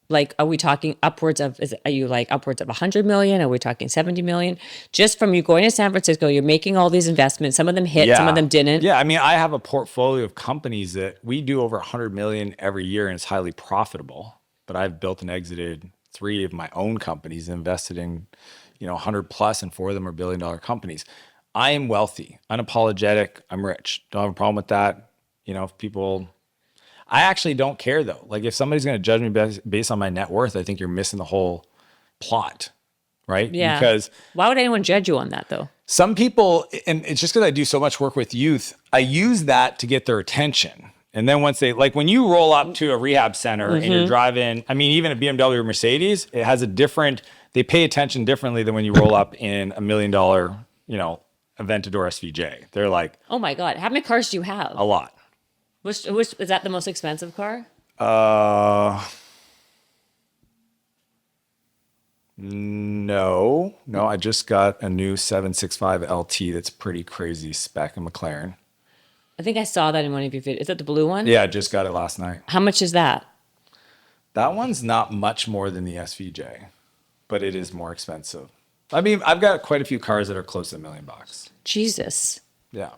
Like, are we talking upwards of? Are you like upwards of 100 million? Are we talking 70 million? Just from you going to San Francisco, you're making all these investments. Some of them hit, some of them didn't. Yeah, I have a portfolio of companies that we do over 100 million every year, and it's highly profitable. But I've built and exited 3 of my own companies, invested in 100 plus, and 4 of them are billion-dollar companies. I am wealthy, unapologetic. I'm rich. Don't have a problem with that. If people, I actually don't care though. Like if somebody's going to judge me based on my net worth, I think you're missing the whole plot, right? Yeah. Because why would anyone judge you on that though? some people, and it's just because I do so much work with youth, I use that to get their attention. And then once when you roll up to a rehab center and you're driving, even a BMW or Mercedes, it has they pay attention differently than when you roll up in $1 million, Aventador SVJ. They're like, Oh my God. How many cars do you have? a lot. Which is that the most expensive car? No, I just got a new 765 LT that's pretty crazy spec, a McLaren. I think I saw that in one of your videos. Is that the blue one? Yeah, I just got it last night. How much is that? That one's not much more than the SVJ, but it is more expensive. I've got quite a few cars that are close to $1 million. Jesus. Yeah.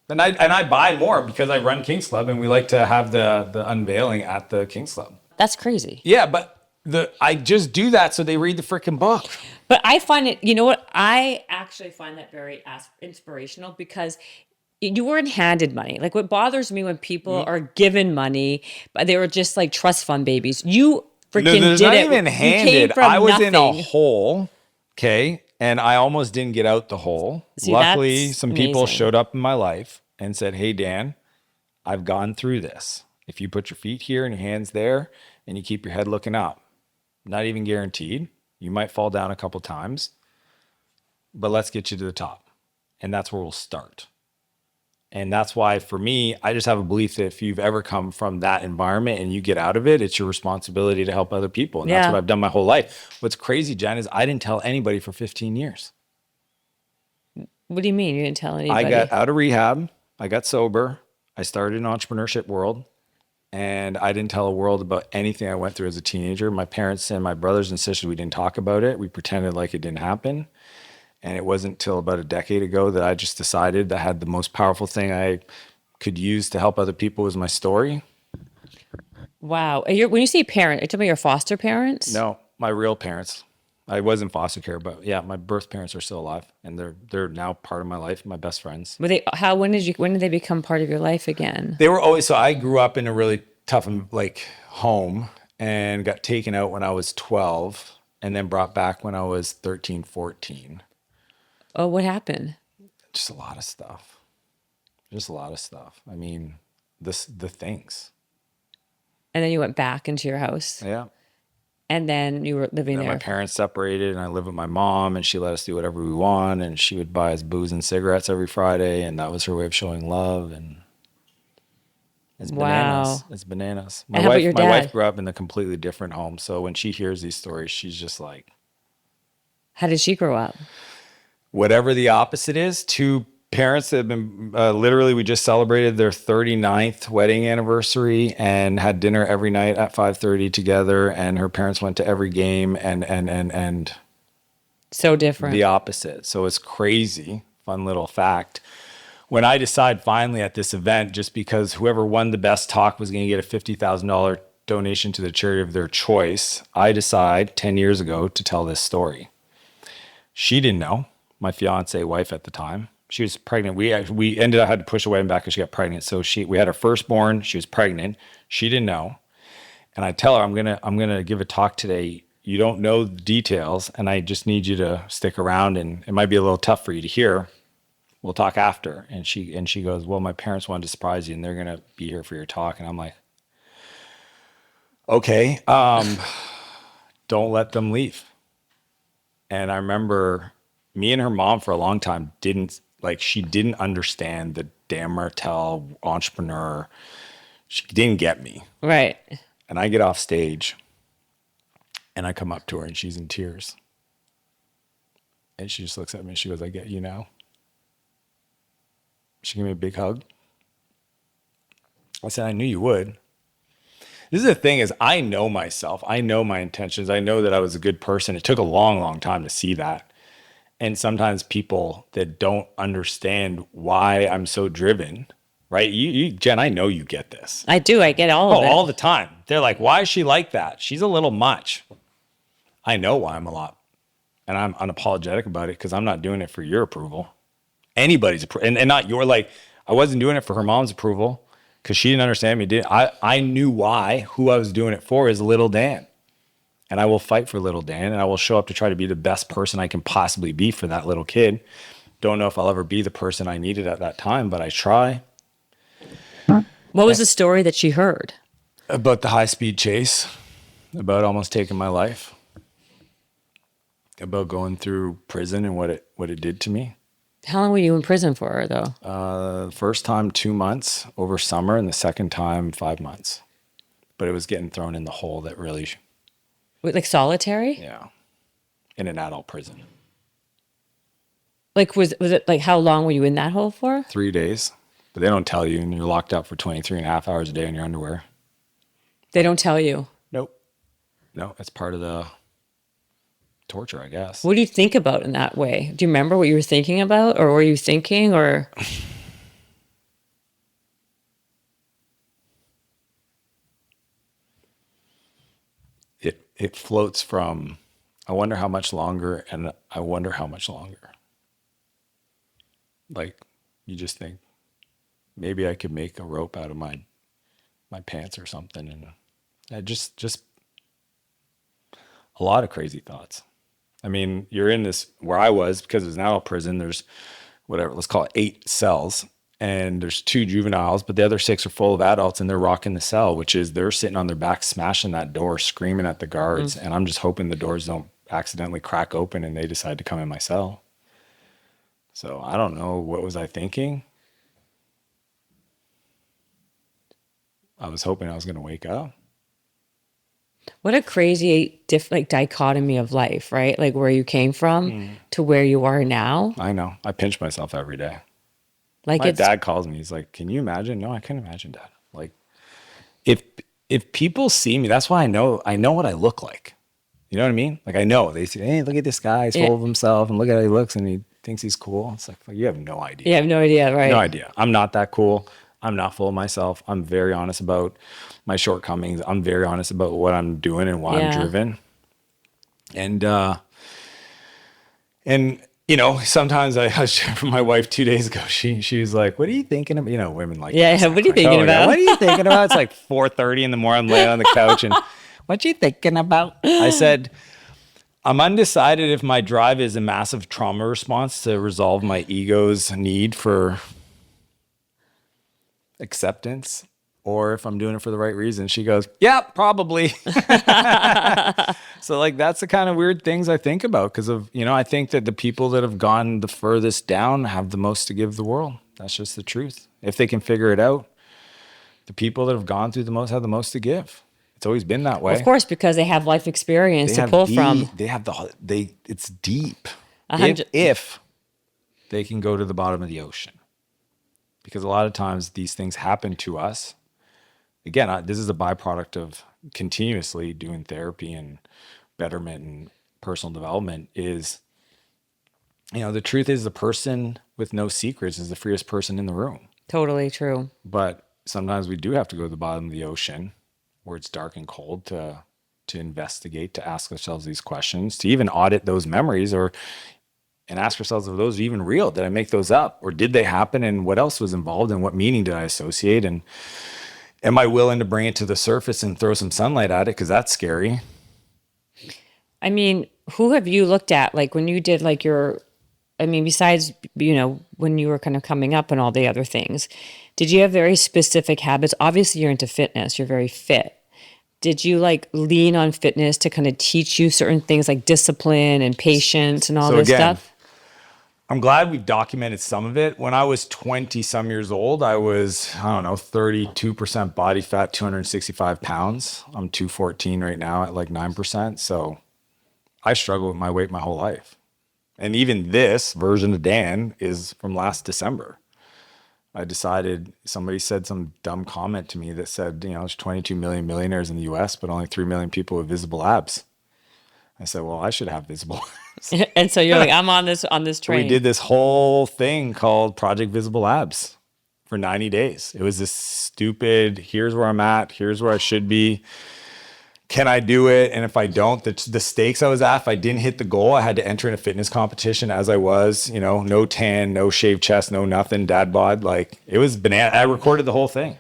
And I buy more because I run Kings Club and we like to have the unveiling at the Kings Club. That's crazy. Yeah, but I just do that so they read the freaking book. But I find it, you know what? I actually find that very inspirational because you weren't handed money. Like what bothers me when people are given money, but they were just like trust fund babies. You freaking there's did not it. even You handed. came from I was nothing. in a hole, okay, and I almost didn't get out the hole. See, Luckily, that's some people amazing. showed up in my life and said, hey, Dan, I've gone through this. If you put your feet here and your hands there and you keep your head looking up, not even guaranteed. You might fall down a couple times, but let's get you to the top. And that's where we'll start. And that's why for me, I just have a belief that if you've ever come from that environment and you get out of it, it's your responsibility to help other people. And that's Yeah. what I've done my whole life. What's crazy, Jen, is I didn't tell anybody for 15 years. What do you mean? You didn't tell anybody? I got out of rehab. I got sober. I started in entrepreneurship world. And I didn't tell the world about anything I went through as a teenager. My parents and my brothers and sisters, we didn't talk about it. We pretended like it didn't happen. And it wasn't until about a decade ago that I just decided that I had the most powerful thing I could use to help other people was my story. Wow. When you say parent, are you talking about your foster parents? No, my real parents. I was in foster care, but yeah, my birth parents are still alive, and they're now part of my life, my best friends. Were they, when did they become part of your life again? They were always, so I grew up in a really tough like home and got taken out when I was 12 and then brought back when I was 13, 14. Oh, what happened? Just a lot of stuff. Just a lot of stuff. I mean, the things. And then you went back into your house. Yeah. And then you were living And there. my parents separated, and I lived with my mom, and she let us do whatever we want, and she would buy us booze and cigarettes every Friday, and that was her way of showing love. And it's bananas. It's bananas. And how about your My dad? wife grew up in a completely different home, so when she hears these stories, she's just like, How did she grow up? whatever the opposite is. Two parents that have been literally, we just celebrated their 39th wedding anniversary and had dinner every night at 5:30 together, and her parents went to every game, and So different. the opposite. So it's crazy. Fun little fact. When I decide finally at this event, just because whoever won the best talk was going to get a $50,000 donation to the charity of their choice, I decide 10 years ago to tell this story. She didn't know, my fiance wife at the time. She was pregnant. We ended up had to push a wedding back because she got pregnant. So we had her firstborn. She was pregnant. She didn't know. And I tell her, I'm gonna give a talk today. You don't know the details, and I just need you to stick around, and it might be a little tough for you to hear. We'll talk after. And she goes, well, my parents wanted to surprise you, and they're gonna be here for your talk. And I'm like, okay, don't let them leave. And I remember me and her mom for a long time she didn't understand the Dan Martell entrepreneur. She didn't get me. Right. And I get off stage and I come up to her and she's in tears. And she just looks at me and she goes, I get you now. She gave me a big hug. I said, I knew you would. This is the thing is I know myself. I know my intentions. I know that I was a good person. It took a long, long time to see that. And sometimes people that don't understand why I'm so driven, right? You Jen, I know you get this. I do. I get all of it. All the time. They're like, why is she like that? She's a little much. I know why I'm a lot. And I'm unapologetic about it because I'm not doing it for your approval. Anybody's approval. And not your, like, I wasn't doing it for her mom's approval because she didn't understand me. I knew why. Who I was doing it for is little Dan. And I will fight for little Dan, and I will show up to try to be the best person I can possibly be for that little kid. Don't know if I'll ever be the person I needed at that time, but I try. What was the story that she heard? About the high-speed chase, about almost taking my life, about going through prison and what it did to me. How long were you in prison for her, though? First time 2 months over summer, and the second time 5 months. But it was getting thrown in the hole that really... Like solitary? Yeah. In an adult prison. Like, was it like, how long were you in that hole for? 3 days. But they don't tell you, and you're locked up for 23 and a half hours a day in your underwear. They don't tell you. Nope. No, that's part of the torture, I guess. What do you think about in that way? Do you remember what you were thinking about, or were you thinking, or? It floats from, I wonder how much longer, and I wonder how much longer. Like, you just think, maybe I could make a rope out of my pants or something, and I just a lot of crazy thoughts. I mean, you're in this, where I was, because it was an adult prison, there's whatever, let's call it 8 cells. And there's 2 juveniles, but the other 6 are full of adults, and they're rocking the cell, which is they're sitting on their back, smashing that door, screaming at the guards. And I'm just hoping the doors don't accidentally crack open and they decide to come in my cell. So I don't know. What was I thinking? I was hoping I was going to wake up. What a crazy dichotomy of life, right? Like where you came from to where you are now. I know. I pinch myself every day. Like My dad calls me. He's like, can you imagine? No, I couldn't imagine, Dad. Like, if people see me, that's why I know what I look like. You know what I mean? Like I know they say, hey, look at this guy, he's full of himself, and look at how he looks, and he thinks he's cool. It's like, well, you have no idea. You have no idea, right? No idea. I'm not that cool. I'm not full of myself. I'm very honest about my shortcomings. I'm very honest about what I'm doing and why I'm driven. And you know, sometimes I was from my wife 2 days ago. She was like, "What are you thinking of?" You know, women like, yeah. What are you thinking about? What are you thinking about? It's like 4:30 in the morning. I'm laying on the couch, and what you thinking about? I said, I'm undecided if my drive is a massive trauma response to resolve my ego's need for acceptance, or if I'm doing it for the right reason. She goes, yeah, probably. So like, that's the kind of weird things I think about because of, you know, I think that the people that have gone the furthest down have the most to give the world. That's just the truth. If they can figure it out, the people that have gone through the most have the most to give. It's always been that way. Of course, because they have life experience to pull from. It's deep. 100 If they can go to the bottom of the ocean. Because a lot of times these things happen to us. Again, this is a byproduct of continuously doing therapy and betterment and personal development is, you know, the truth is the person with no secrets is the freest person in the room. Totally true. But sometimes we do have to go to the bottom of the ocean where it's dark and cold to investigate, to ask ourselves these questions, to even audit those memories and ask ourselves, are those even real? Did I make those up? Or did they happen? And what else was involved? And what meaning did I associate? And am I willing to bring it to the surface and throw some sunlight at it? Because that's scary. I mean, who have you looked at? Like when you did like besides, you know, when you were kind of coming up and all the other things, did you have very specific habits? Obviously you're into fitness. You're very fit. Did you like lean on fitness to kind of teach you certain things like discipline and patience and all this stuff? I'm glad we've documented some of it. When I was 20 some years old, I was, 32% body fat, 265 pounds. I'm 214 right now at like 9%. So I struggled with my weight my whole life. And even this version of Dan is from last December. I decided, somebody said some dumb comment to me that said, you know, there's 22 million millionaires in the US, but only 3 million people with visible abs. I said, well, I should have visible abs. And so you're like, I'm on this train. We did this whole thing called Project Visible Abs for 90 days. It was this stupid, here's where I'm at, here's where I should be. Can I do it? And if I don't, the stakes I was at, if I didn't hit the goal, I had to enter in a fitness competition as I was, you know, no tan, no shaved chest, no nothing, dad bod. Like it was banana. I recorded the whole thing.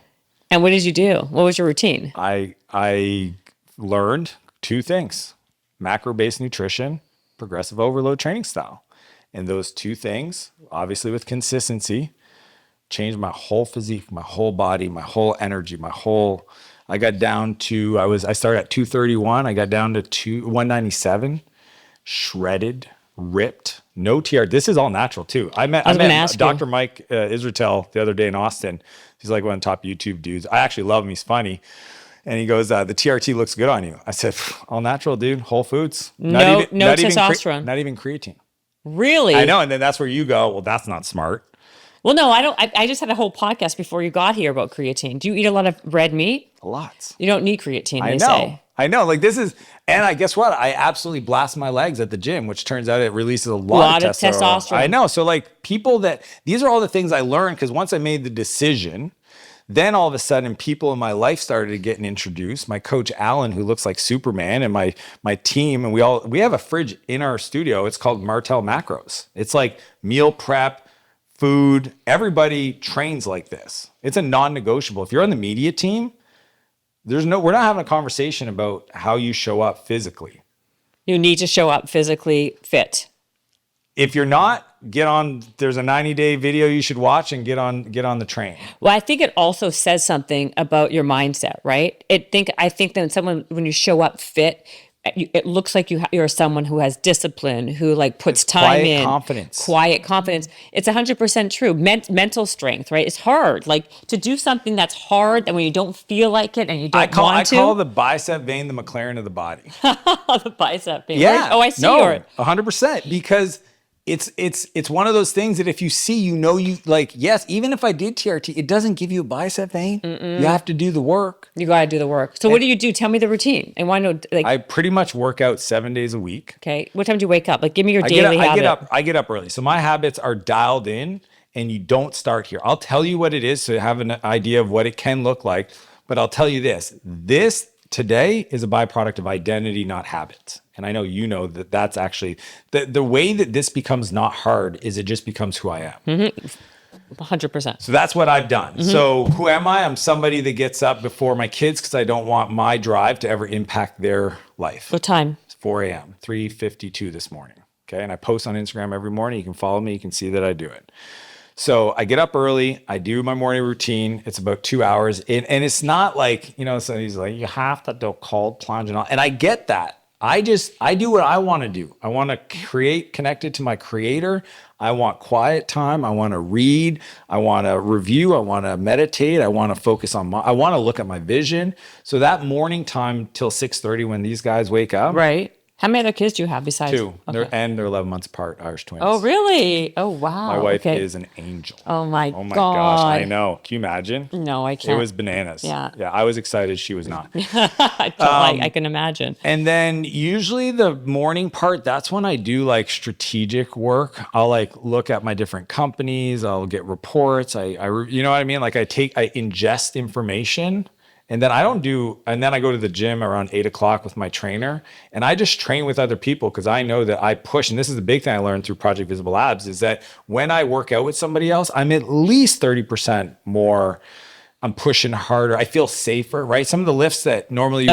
And what did you do? What was your routine? I learned two things: macro-based nutrition, progressive overload training style. And those two things, obviously with consistency, changed my whole physique, my whole body, my whole energy, I got down to, I started at 231. I got down to 197, shredded, ripped, no TR. This is all natural too. I met Dr. Mike Israel the other day in Austin. He's like one of the top YouTube dudes. I actually love him. He's funny. And he goes, the TRT looks good on you. I said, all natural, dude. Whole foods. No testosterone. Not even creatine. Really? I know. And then that's where you go, well, that's not smart. Well, no, I don't. I just had a whole podcast before you got here about creatine. Do you eat a lot of red meat? Lots. You don't need creatine, they say. I know. Like this is, and I guess what? I absolutely blast my legs at the gym, which turns out it releases a lot of testosterone. I know. So like these are all the things I learned because once I made the decision, then all of a sudden people in my life started getting introduced. My coach, Alan, who looks like Superman, and my team, and we have a fridge in our studio. It's called Martell Macros. It's like meal prep, food, everybody trains like this. It's a non-negotiable. If you're on the media team, we're not having a conversation about how you show up physically. You need to show up physically fit. If you're not, there's a 90-day video you should watch and get on the train. Well, I think it also says something about your mindset, right? I think that when you show up fit, it looks like you're someone who has discipline, who like puts time in. Quiet confidence. It's 100% true. Mental strength, right? It's hard. Like to do something that's hard, and when you don't feel like it and you don't want to. I call the bicep vein the McLaren of the body. The bicep vein. Yeah. Oh, I see. 100%. Because it's one of those things that if you see, you like, yes, even if I did TRT, it doesn't give you a bicep vein. You have to do the work. You got to do the work. So what do you do? Tell me the routine. I want to know, like, I pretty much work out 7 days a week. okay. What time do you wake up? Like, give me your daily habit. I get up early. So my habits are dialed in, and you don't start here. I'll tell you what it is so you have an idea of what it can look like. But I'll tell you this. This today is a byproduct of identity, not habits. And I know you know that that's actually the way that this becomes not hard is it just becomes who I am. 100%. So that's what I've done. So who am I? I'm somebody that gets up before my kids because I don't want my drive to ever impact their life. What time? It's 4 a.m., 3:52 this morning. Okay. And I post on Instagram every morning. You can follow me. You can see that I do it. So I get up early. I do my morning routine. It's about 2 hours. And it's not like, so he's like, you have to do cold plunge and all. And I get that. I do what I want to do. I want to create connected to my creator. I want quiet time. I want to read. I want to review. I want to meditate. I want to focus on I want to look at my vision. So that morning time till 6:30 when these guys wake up. Right. How many other kids do you have besides? 2. Okay. They're 11 months apart, Irish twins. Oh, really? Oh, wow. My wife is an angel. Oh my gosh, I know. Can you imagine? No, I can't. It was bananas. Yeah. Yeah, I was excited. She was not. I can imagine. And then usually the morning part, that's when I do like strategic work. I'll like look at my different companies. I'll get reports. I you know what I mean? Like I ingest information. And then I go to the gym around 8 o'clock with my trainer, and I just train with other people because I know that I push. And this is the big thing I learned through Project Visible Labs is that when I work out with somebody else, I'm at least 30% more. I'm pushing harder. I feel safer, right? Some of the lifts that normally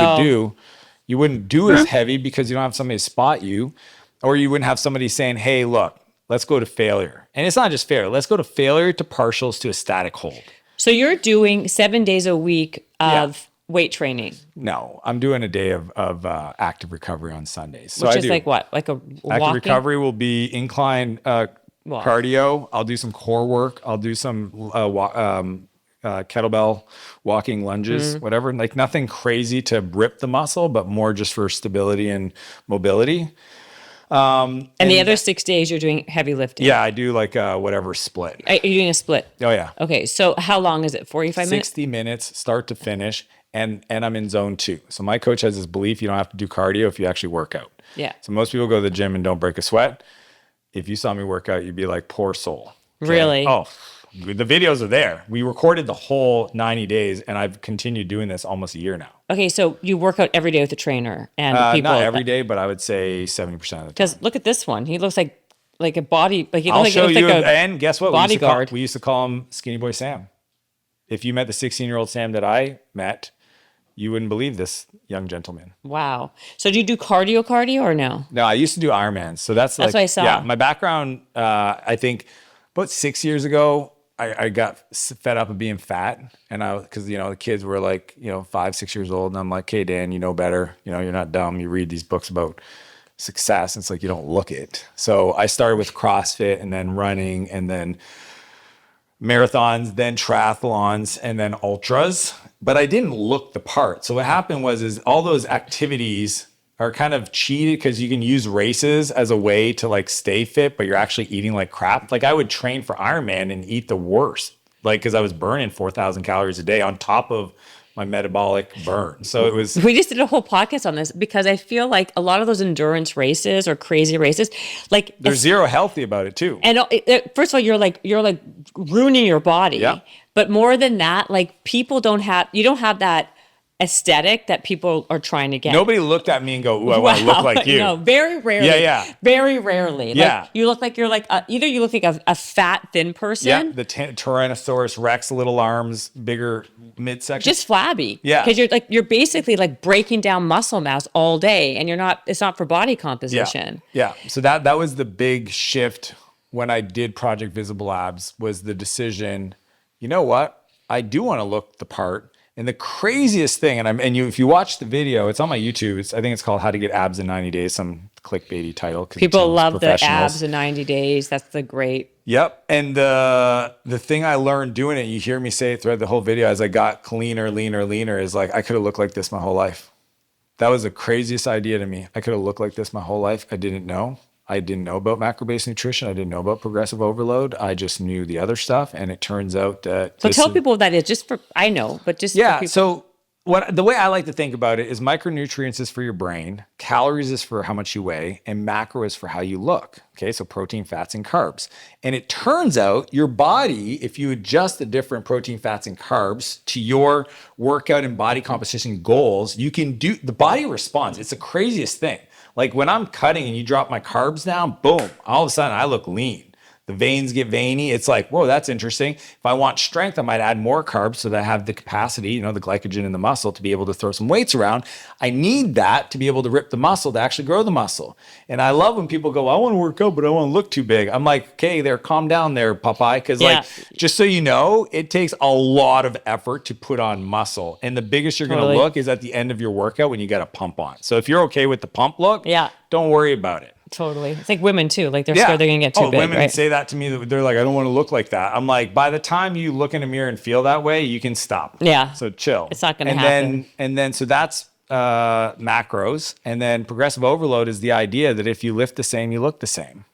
you wouldn't do as heavy because you don't have somebody to spot you, or you wouldn't have somebody saying, hey, look, let's go to failure. And it's not just failure. Let's go to failure to partials to a static hold. So you're doing 7 days a week of weight training. No, I'm doing a day of active recovery on Sundays. So which is like what? Like a active walking? recovery will be incline cardio. I'll do some core work. I'll do some kettlebell walking lunges, whatever. Like nothing crazy to rip the muscle, but more just for stability and mobility. And the other 6 days you're doing heavy lifting. Yeah, I do like whatever split. Are you doing a split? Oh yeah. Okay, so how long is it? 45 minutes? 60 minutes, start to finish, and I'm in zone 2. So my coach has this belief you don't have to do cardio if you actually work out. Yeah. So most people go to the gym and don't break a sweat. If you saw me work out, you'd be like, poor soul. Okay? Really? Oh, the videos are there. We recorded the whole 90 days, and I've continued doing this almost a year now. Okay, so you work out every day with a trainer and people. Not every day, but I would say 70% of the time. Because look at this one. He looks like a body. Like he I'll looks show like you. a And guess what? bodyguard. We used to call him Skinny Boy Sam. If you met the 16-year-old Sam that I met, you wouldn't believe this young gentleman. Wow. So do you do cardio or no? No, I used to do Ironmans. So that's what I saw. Yeah, my background, I think about 6 years ago, I got fed up of being fat, and because the kids were like 5, 6 years old, and I'm like, hey Dan, you know better, you're not dumb. You read these books about success, and it's like you don't look it. So I started with CrossFit, and then running, and then marathons, then triathlons, and then ultras. But I didn't look the part. So what happened was all those activities are kind of cheated because you can use races as a way to like stay fit, but you're actually eating like crap. Like I would train for Ironman and eat the worst, like because I was burning 4,000 calories a day on top of my metabolic burn. So it was. We just did a whole podcast on this because I feel like a lot of those endurance races or crazy races, like there's zero healthy about it too. And first of all, you're like ruining your body. Yeah. But more than that, like you don't have that aesthetic that people are trying to get. Nobody looked at me and go, ooh, I want to look like you. No, very rarely. Yeah. Very rarely. Yeah. Like, you look like you're like, either you look like a fat, thin person. Yeah, the Tyrannosaurus Rex, little arms, bigger midsection. Just flabby. Yeah. Because you're basically like breaking down muscle mass all day and it's not for body composition. Yeah. So that was the big shift when I did Project Visible Labs was the decision, you know what? I do want to look the part. And the craziest thing, if you watch the video, it's on my YouTube. I think it's called "How to Get Abs in 90 Days." Some clickbaity title. People love the abs in 90 days. That's the great. Yep. And the thing I learned doing it, you hear me say it throughout the whole video, as I got leaner, is like I could have looked like this my whole life. That was the craziest idea to me. I could have looked like this my whole life. I didn't know. I didn't know about macro-based nutrition. I didn't know about progressive overload. I just knew the other stuff. And it turns out that So tell people what that is, just for, I know, but just for yeah. people. So the way I like to think about it is micronutrients is for your brain, calories is for how much you weigh, and macro is for how you look. Okay. So protein, fats, and carbs. And it turns out your body, if you adjust the different protein, fats, and carbs to your workout and body composition goals, you can do, the body responds. It's the craziest thing. Like when I'm cutting and you drop my carbs down, boom, all of a sudden I look lean. The veins get veiny. It's like, whoa, that's interesting. If I want strength, I might add more carbs so that I have the capacity, the glycogen in the muscle to be able to throw some weights around. I need that to be able to rip the muscle, to actually grow the muscle. And I love when people go, I want to work out, but I want to look too big. I'm like, okay, calm down there, Popeye. Because just so you know, it takes a lot of effort to put on muscle. And the biggest you're going to look is at the end of your workout when you got a pump on. So if you're okay with the pump look, don't worry about it. Totally. It's like women too. Like they're scared they're going to get too big. Women say that to me. They're like, I don't want to look like that. I'm like, by the time you look in a mirror and feel that way, you can stop. Yeah. So chill. It's not going to happen. So that's macros. And then progressive overload is the idea that if you lift the same, you look the same.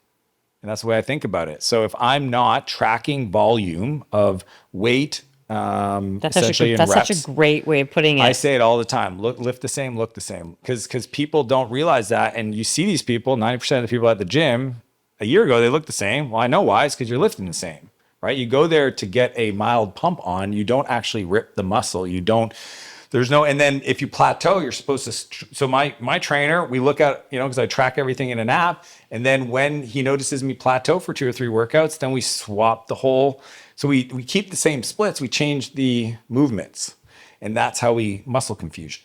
And that's the way I think about it. So if I'm not tracking volume of weight, that's such a great way of putting it. I say it all the time. Lift the same, look the same. Because people don't realize that. And you see these people, 90% of the people at the gym, a year ago, they look the same. Well, I know why. It's because you're lifting the same, right? You go there to get a mild pump on. You don't actually rip the muscle. And then if you plateau, you're supposed to, so my trainer, we look at, because I track everything in an app. And then when he notices me plateau for 2 or 3 workouts, then we swap the whole. So we keep the same splits, we change the movements, and that's how we muscle confusion.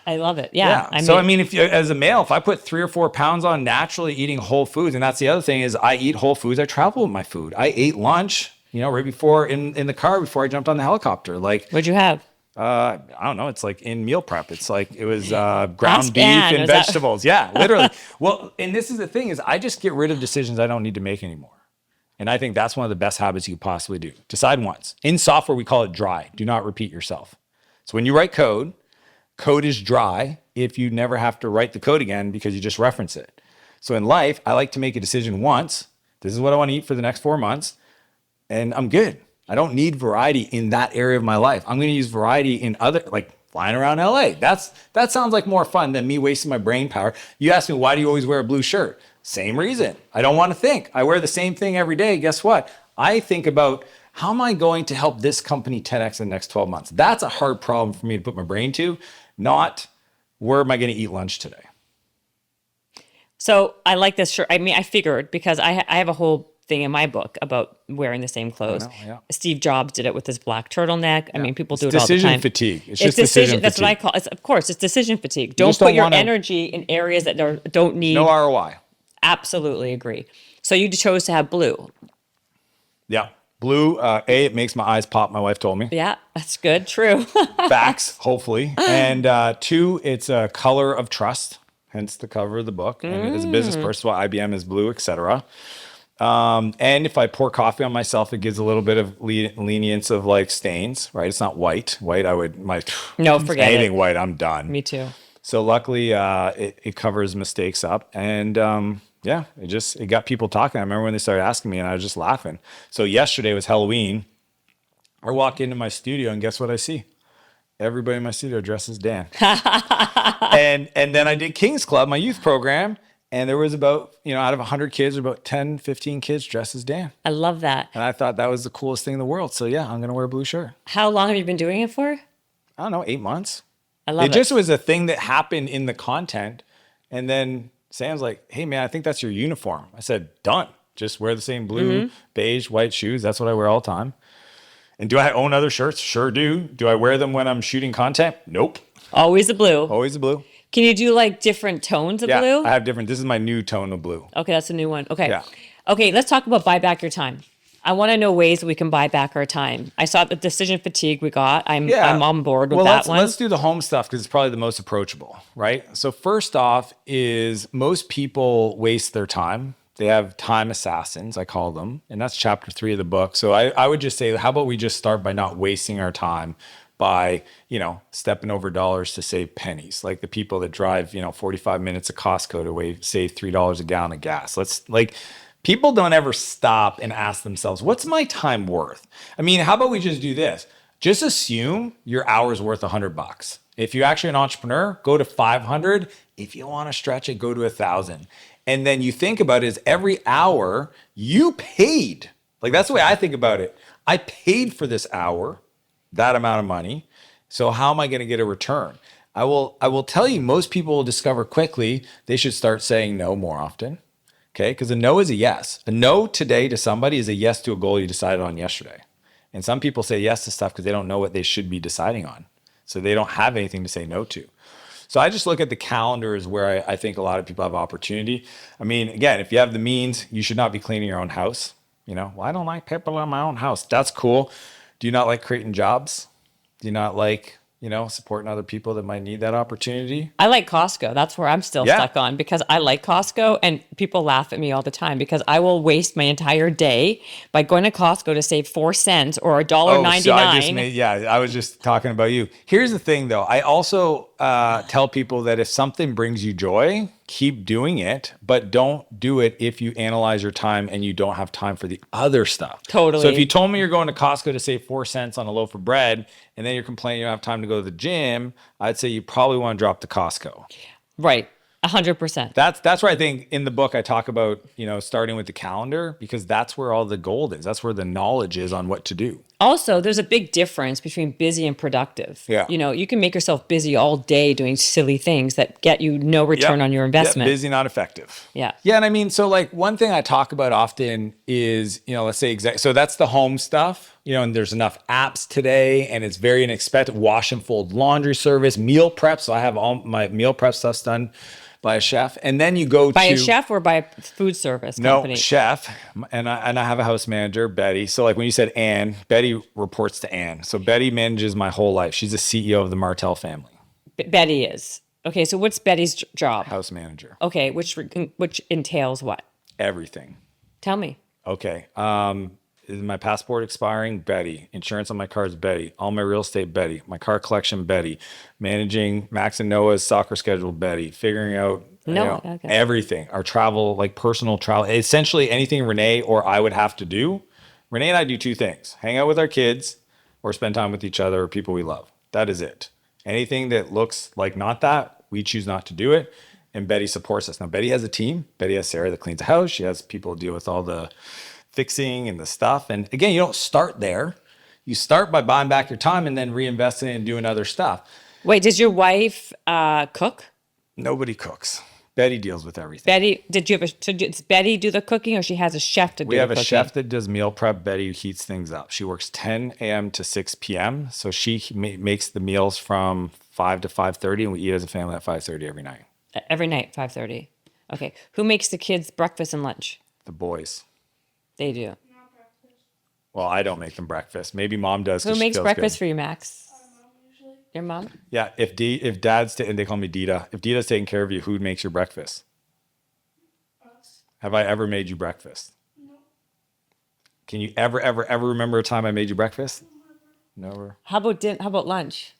I love it. Yeah. If you, as a male, if I put 3 or 4 pounds on naturally eating whole foods, and that's the other thing is I eat whole foods. I travel with my food. I ate lunch, right before in the car before I jumped on the helicopter. Like, what'd you have? I don't know. It's like in meal prep. It's like it was ground beef and vegetables. Yeah, literally. Well, and this is the thing is I just get rid of decisions I don't need to make anymore. And I think that's one of the best habits you could possibly do. Decide once. In software, we call it dry. Do not repeat yourself. So when you write code is dry if you never have to write the code again because you just reference it. So in life, I like to make a decision once. This is what I want to eat for the next 4 months. And I'm good. I don't need variety in that area of my life. I'm going to use variety in other, like flying around LA. That sounds like more fun than me wasting my brain power. You ask me, why do you always wear a blue shirt? Same reason. I don't want to think. I wear the same thing every day. Guess what? I think about how am I going to help this company 10x in the next 12 months? That's a hard problem for me to put my brain to, not where am I going to eat lunch today? So I like this shirt. I mean, I figured because I have a whole thing in my book about wearing the same clothes. Steve Jobs did it with his black turtleneck. I mean, people do it all the time. Decision fatigue. It's just decision fatigue. That's what I call it. Of course, it's decision fatigue. Don't put your energy in areas that don't need. No ROI. Absolutely agree. So you chose to have blue. Yeah. Blue, it makes my eyes pop, my wife told me. Yeah, that's good. True. Facts, hopefully. And 2, it's a color of trust, hence the cover of the book. And as a business person, well, IBM is blue, etc. And if I pour coffee on myself, it gives a little bit of lenience of like stains, right? It's not white. White, forget anything it. White, I'm done. Me too. So luckily, it covers mistakes up. And it got people talking. I remember when they started asking me and I was just laughing. So yesterday was Halloween. I walk into my studio and guess what I see? Everybody in my studio dressed as Dan. and then I did King's Club, my youth program. And there was about, out of 100 kids, about 10, 15 kids dressed as Dan. I love that. And I thought that was the coolest thing in the world. So yeah, I'm going to wear a blue shirt. How long have you been doing it for? I don't know, 8 months. I love it. It just was a thing that happened in the content. And then Sam's like, hey man, I think that's your uniform. I said, done. Just wear the same blue, beige, white shoes. That's what I wear all the time. And do I own other shirts? Sure do. Do I wear them when I'm shooting content? Nope. Always the blue. Always the blue. Can you do like different tones of blue? I have different. This is my new tone of blue. Okay, that's a new one. Okay. Yeah. Okay, let's talk about buy back your time. I want to know ways that we can buy back our time. I saw the decision fatigue we got. I'm on board with that one. Let's do the home stuff because it's probably the most approachable, right? So first off is most people waste their time. They have time assassins, I call them. And that's chapter 3 of the book. So I would just say, how about we just start by not wasting our time by, stepping over dollars to save pennies. Like the people that drive, 45 minutes to Costco to save $3 a gallon of gas. People don't ever stop and ask themselves, what's my time worth? I mean, how about we just do this? Just assume your hour's worth $100. If you're actually an entrepreneur, go to 500. If you want to stretch it, go to 1,000. And then you think about it as every hour you paid. Like that's the way I think about it. I paid for this hour, that amount of money. So how am I going to get a return? I will tell you, most people will discover quickly they should start saying no more often. Okay, because a no is a yes. A no today to somebody is a yes to a goal you decided on yesterday. And some people say yes to stuff because they don't know what they should be deciding on. So they don't have anything to say no to. So I just look at the calendar as where I think a lot of people have opportunity. I mean, again, if you have the means, you should not be cleaning your own house. Well, I don't like people in my own house. That's cool. Do you not like creating jobs? Do you not like, supporting other people that might need that opportunity? I like Costco. That's where I'm still Yeah. stuck on, because I like Costco, and people laugh at me all the time because I will waste my entire day by going to Costco to save 4 cents or $1.99. I was just talking about you. Here's the thing though. I also tell people that if something brings you joy, keep doing it, but don't do it if you analyze your time and you don't have time for the other stuff. Totally. So if you told me you're going to Costco to save 4 cents on a loaf of bread, and then you're complaining you don't have time to go to the gym, I'd say you probably want to drop the Costco. Right. 100%. That's where I think in the book I talk about, starting with the calendar, because that's where all the gold is. That's where the knowledge is on what to do. Also, there's a big difference between busy and productive. Yeah. You can make yourself busy all day doing silly things that get you no return on your investment. Busy, not effective. Yeah. Yeah. And I mean, so like one thing I talk about often is, let's say, so that's the home stuff, and there's enough apps today and it's very inexpensive. Wash and fold laundry service, meal prep. So I have all my meal prep stuff done by a chef. And then you go by a chef or by a food service company? No, chef. And I have a house manager, Betty. So like when you said Anne, Betty reports to Anne. So Betty manages my whole life. She's the CEO of the Martell family. Betty is. Okay, so what's Betty's job? House manager. Okay, which entails what? Everything. Tell me. Okay. Is my passport expiring? Betty. Insurance on my car is Betty. All my real estate, Betty. My car collection, Betty. Managing Max and Noah's soccer schedule, Betty. Figuring out everything. Our travel, like personal travel. Essentially anything Renee or I would have to do. Renee and I do 2 things. Hang out with our kids or spend time with each other or people we love. That is it. Anything that looks like not that, we choose not to do it. And Betty supports us. Now, Betty has a team. Betty has Sarah that cleans the house. She has people deal with all the fixing and the stuff. And again, you don't start there. You start by buying back your time and then reinvesting and doing other stuff. Wait, does your wife cook? Nobody cooks. Betty deals with everything. Betty, does Betty do the cooking, or she has a chef to do the cooking? We have a chef that does meal prep. Betty heats things up. She works 10 a.m. to 6 p.m. So she makes the meals from 5 to 5:30, and we eat as a family at 5:30 every night. Every night, 5:30. Okay. Who makes the kids breakfast and lunch? The boys. They do. Well, I don't make them breakfast. Maybe mom does. Who makes breakfast for you, Max? Your mom? Yeah, if dad's and they call me Dita. If Dita's taking care of you, who makes your breakfast? Us. Have I ever made you breakfast? No. Can you ever remember a time I made you breakfast? Never. How about lunch?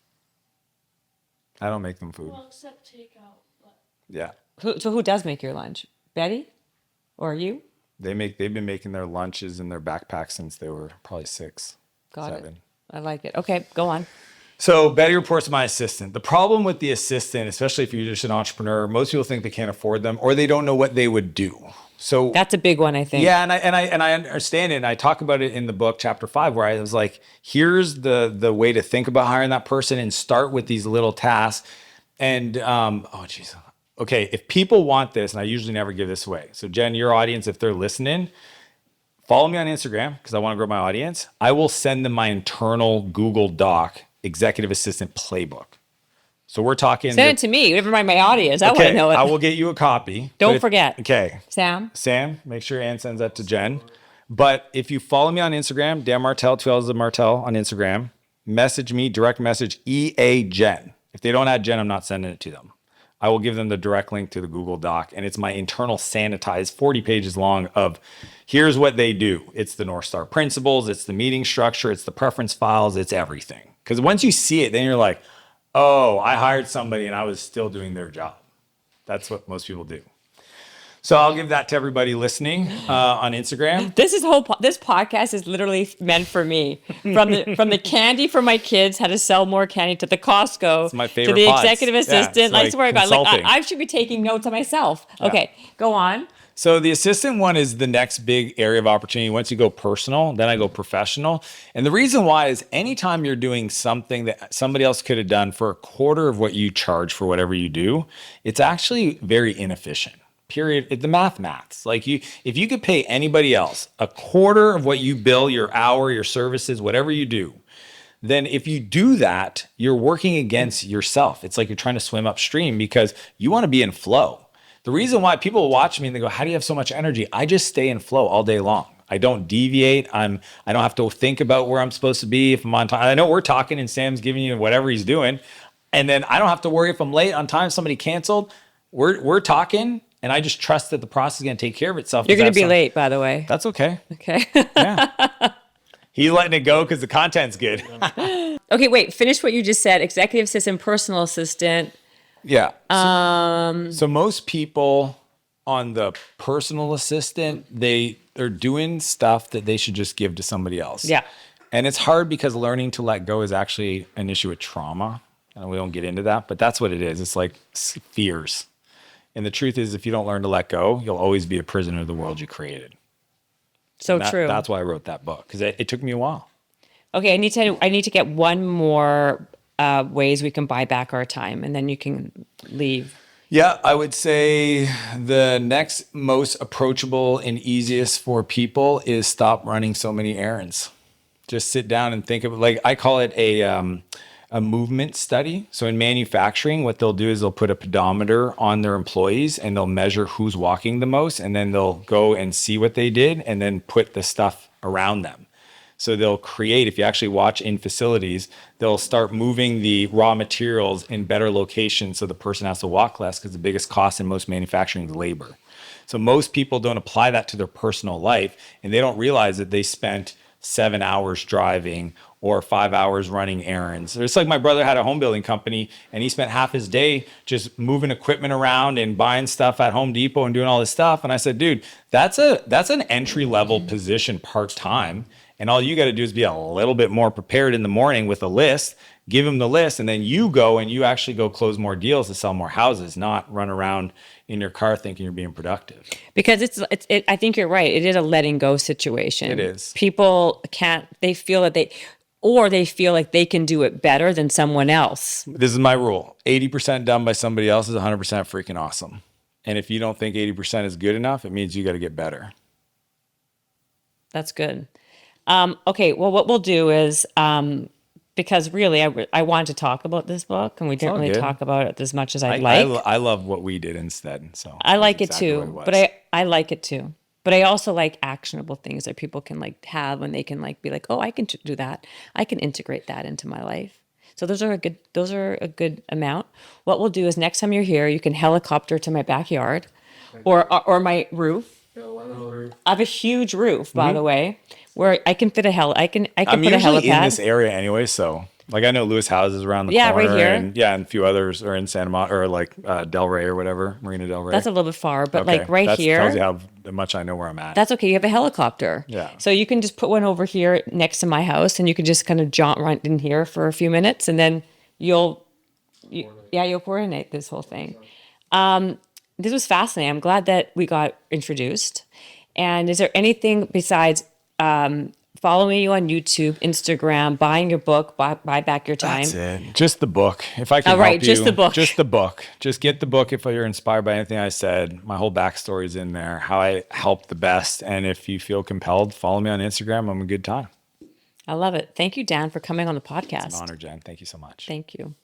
I don't make them food. Well, except takeout. But Yeah. Who does make your lunch? Betty? Or you? They've been making their lunches in their backpack since they were probably 6, Got 7. it. I like it. Okay, go on. So Betty reports to my assistant. The problem with the assistant, especially if you're just an entrepreneur, most people think they can't afford them or they don't know what they would do. So That's a big one, I think. yeah, and I understand it. And I talk about it in the book, chapter 5, where I was like, here's the way to think about hiring that person and start with these little tasks. And okay, if people want this, and I usually never give this away. So Jen, your audience, if they're listening, follow me on Instagram because I want to grow my audience. I will send them my internal Google Doc executive assistant playbook. So we're talking. Send it to me. Never mind my audience. I want to know it. I will get you a copy. Don't forget. Okay. Sam, make sure Ann sends that to Jen. But if you follow me on Instagram, Dan Martell, 2 L's of Martell on Instagram, message me, direct message EA Jen. If they don't add Jen, I'm not sending it to them. I will give them the direct link to the Google Doc. And it's my internal sanitized 40 pages long of here's what they do. It's the North Star principles. It's the meeting structure. It's the preference files. It's everything. Because once you see it, then you're like, oh, I hired somebody and I was still doing their job. That's what most people do. So I'll give that to everybody listening on Instagram. This podcast is literally meant for me. From the candy for my kids, how to sell more candy, to the Costco, It's my favorite to the pods. executive assistant. it's I swear to God, consulting. I should be taking notes on myself. Okay, go on. So the assistant one is the next big area of opportunity. Once you go personal, then I go professional. And the reason why is anytime you're doing something that somebody else could have done for a quarter of what you charge for whatever you do, it's actually very inefficient. Period. The maths. Like if you could pay anybody else a quarter of what you bill, your hour, your services, whatever you do, then if you do that, you're working against yourself. It's like you're trying to swim upstream because you want to be in flow. The reason why people watch me and they go, how do you have so much energy? I just stay in flow all day long. I don't deviate. I don't have to think about where I'm supposed to be if I'm on time. I know we're talking and Sam's giving you whatever he's doing. And then I don't have to worry if I'm late on time, somebody canceled. We're talking. And I just trust that the process is going to take care of itself. You're going to be late, by the way. That's okay. Okay. Yeah. He's letting it go because the content's good. Okay, wait. Finish what you just said. Executive assistant, personal assistant. Yeah. So most people on the personal assistant, they're doing stuff that they should just give to somebody else. Yeah. And it's hard because learning to let go is actually an issue with trauma. And we don't get into that, but that's what it is. It's like fears. And the truth is, if you don't learn to let go, you'll always be a prisoner of the world you created. True. That's why I wrote that book, because it took me a while. Okay, I need to get one more ways we can buy back our time, and then you can leave. Yeah, I would say the next most approachable and easiest for people is stop running so many errands. Just sit down and think of it. Like I call it a movement study. So in manufacturing, what they'll do is they'll put a pedometer on their employees and they'll measure who's walking the most, and then they'll go and see what they did and then put the stuff around them. So they'll create, if you actually watch in facilities, they'll start moving the raw materials in better locations so the person has to walk less, because the biggest cost in most manufacturing is labor. So most people don't apply that to their personal life, and they don't realize that they spent 7 hours driving or 5 hours running errands. It's like my brother had a home building company and he spent half his day just moving equipment around and buying stuff at Home Depot and doing all this stuff. And I said, dude, that's an entry level position part-time. And all you got to do is be a little bit more prepared in the morning with a list, give them the list, and then you go and you actually go close more deals to sell more houses, not run around in your car thinking you're being productive. Because I think you're right. It is a letting go situation. It is. People they feel like they can do it better than someone else. This is my rule. 80% done by somebody else is 100% freaking awesome. And if you don't think 80% is good enough, it means you got to get better. That's good. Okay, well, what we'll do is, because really I wanted to talk about this book, and we didn't really talk about it as much as I'd like. I love what we did instead. So I like it exactly too, what but I like it too. But I also like actionable things that people can like have, when they can like be like, oh, I can do that. I can integrate that into my life. So those are a good amount. What we'll do is next time you're here, you can helicopter to my backyard, or my roof. I have a huge roof, by the way, where I can fit a I can I'm put a usually helipad in this area anyway, so like I know Lewis houses around the Yeah, corner, right here. and and a few others are in Santa Monica or like Delray or whatever, Marina Del Rey. That's a little bit far, but Okay, like right that here. tells you how much I know where I'm at. That's okay. You have a helicopter. Yeah. So you can just put one over here next to my house, and you can just kind of jaunt right in here for a few minutes, and then you'll coordinate this whole thing. This was fascinating. I'm glad that we got introduced. And is there anything besides following you on YouTube, Instagram, buying your book, buy back your time? That's it. Just the book. If I can help you. Just the book. Just the book. Just get the book if you're inspired by anything I said. My whole backstory is in there, how I helped the best. And if you feel compelled, follow me on Instagram. I'm a good time. I love it. Thank you, Dan, for coming on the podcast. It's an honor, Jen. Thank you so much. Thank you.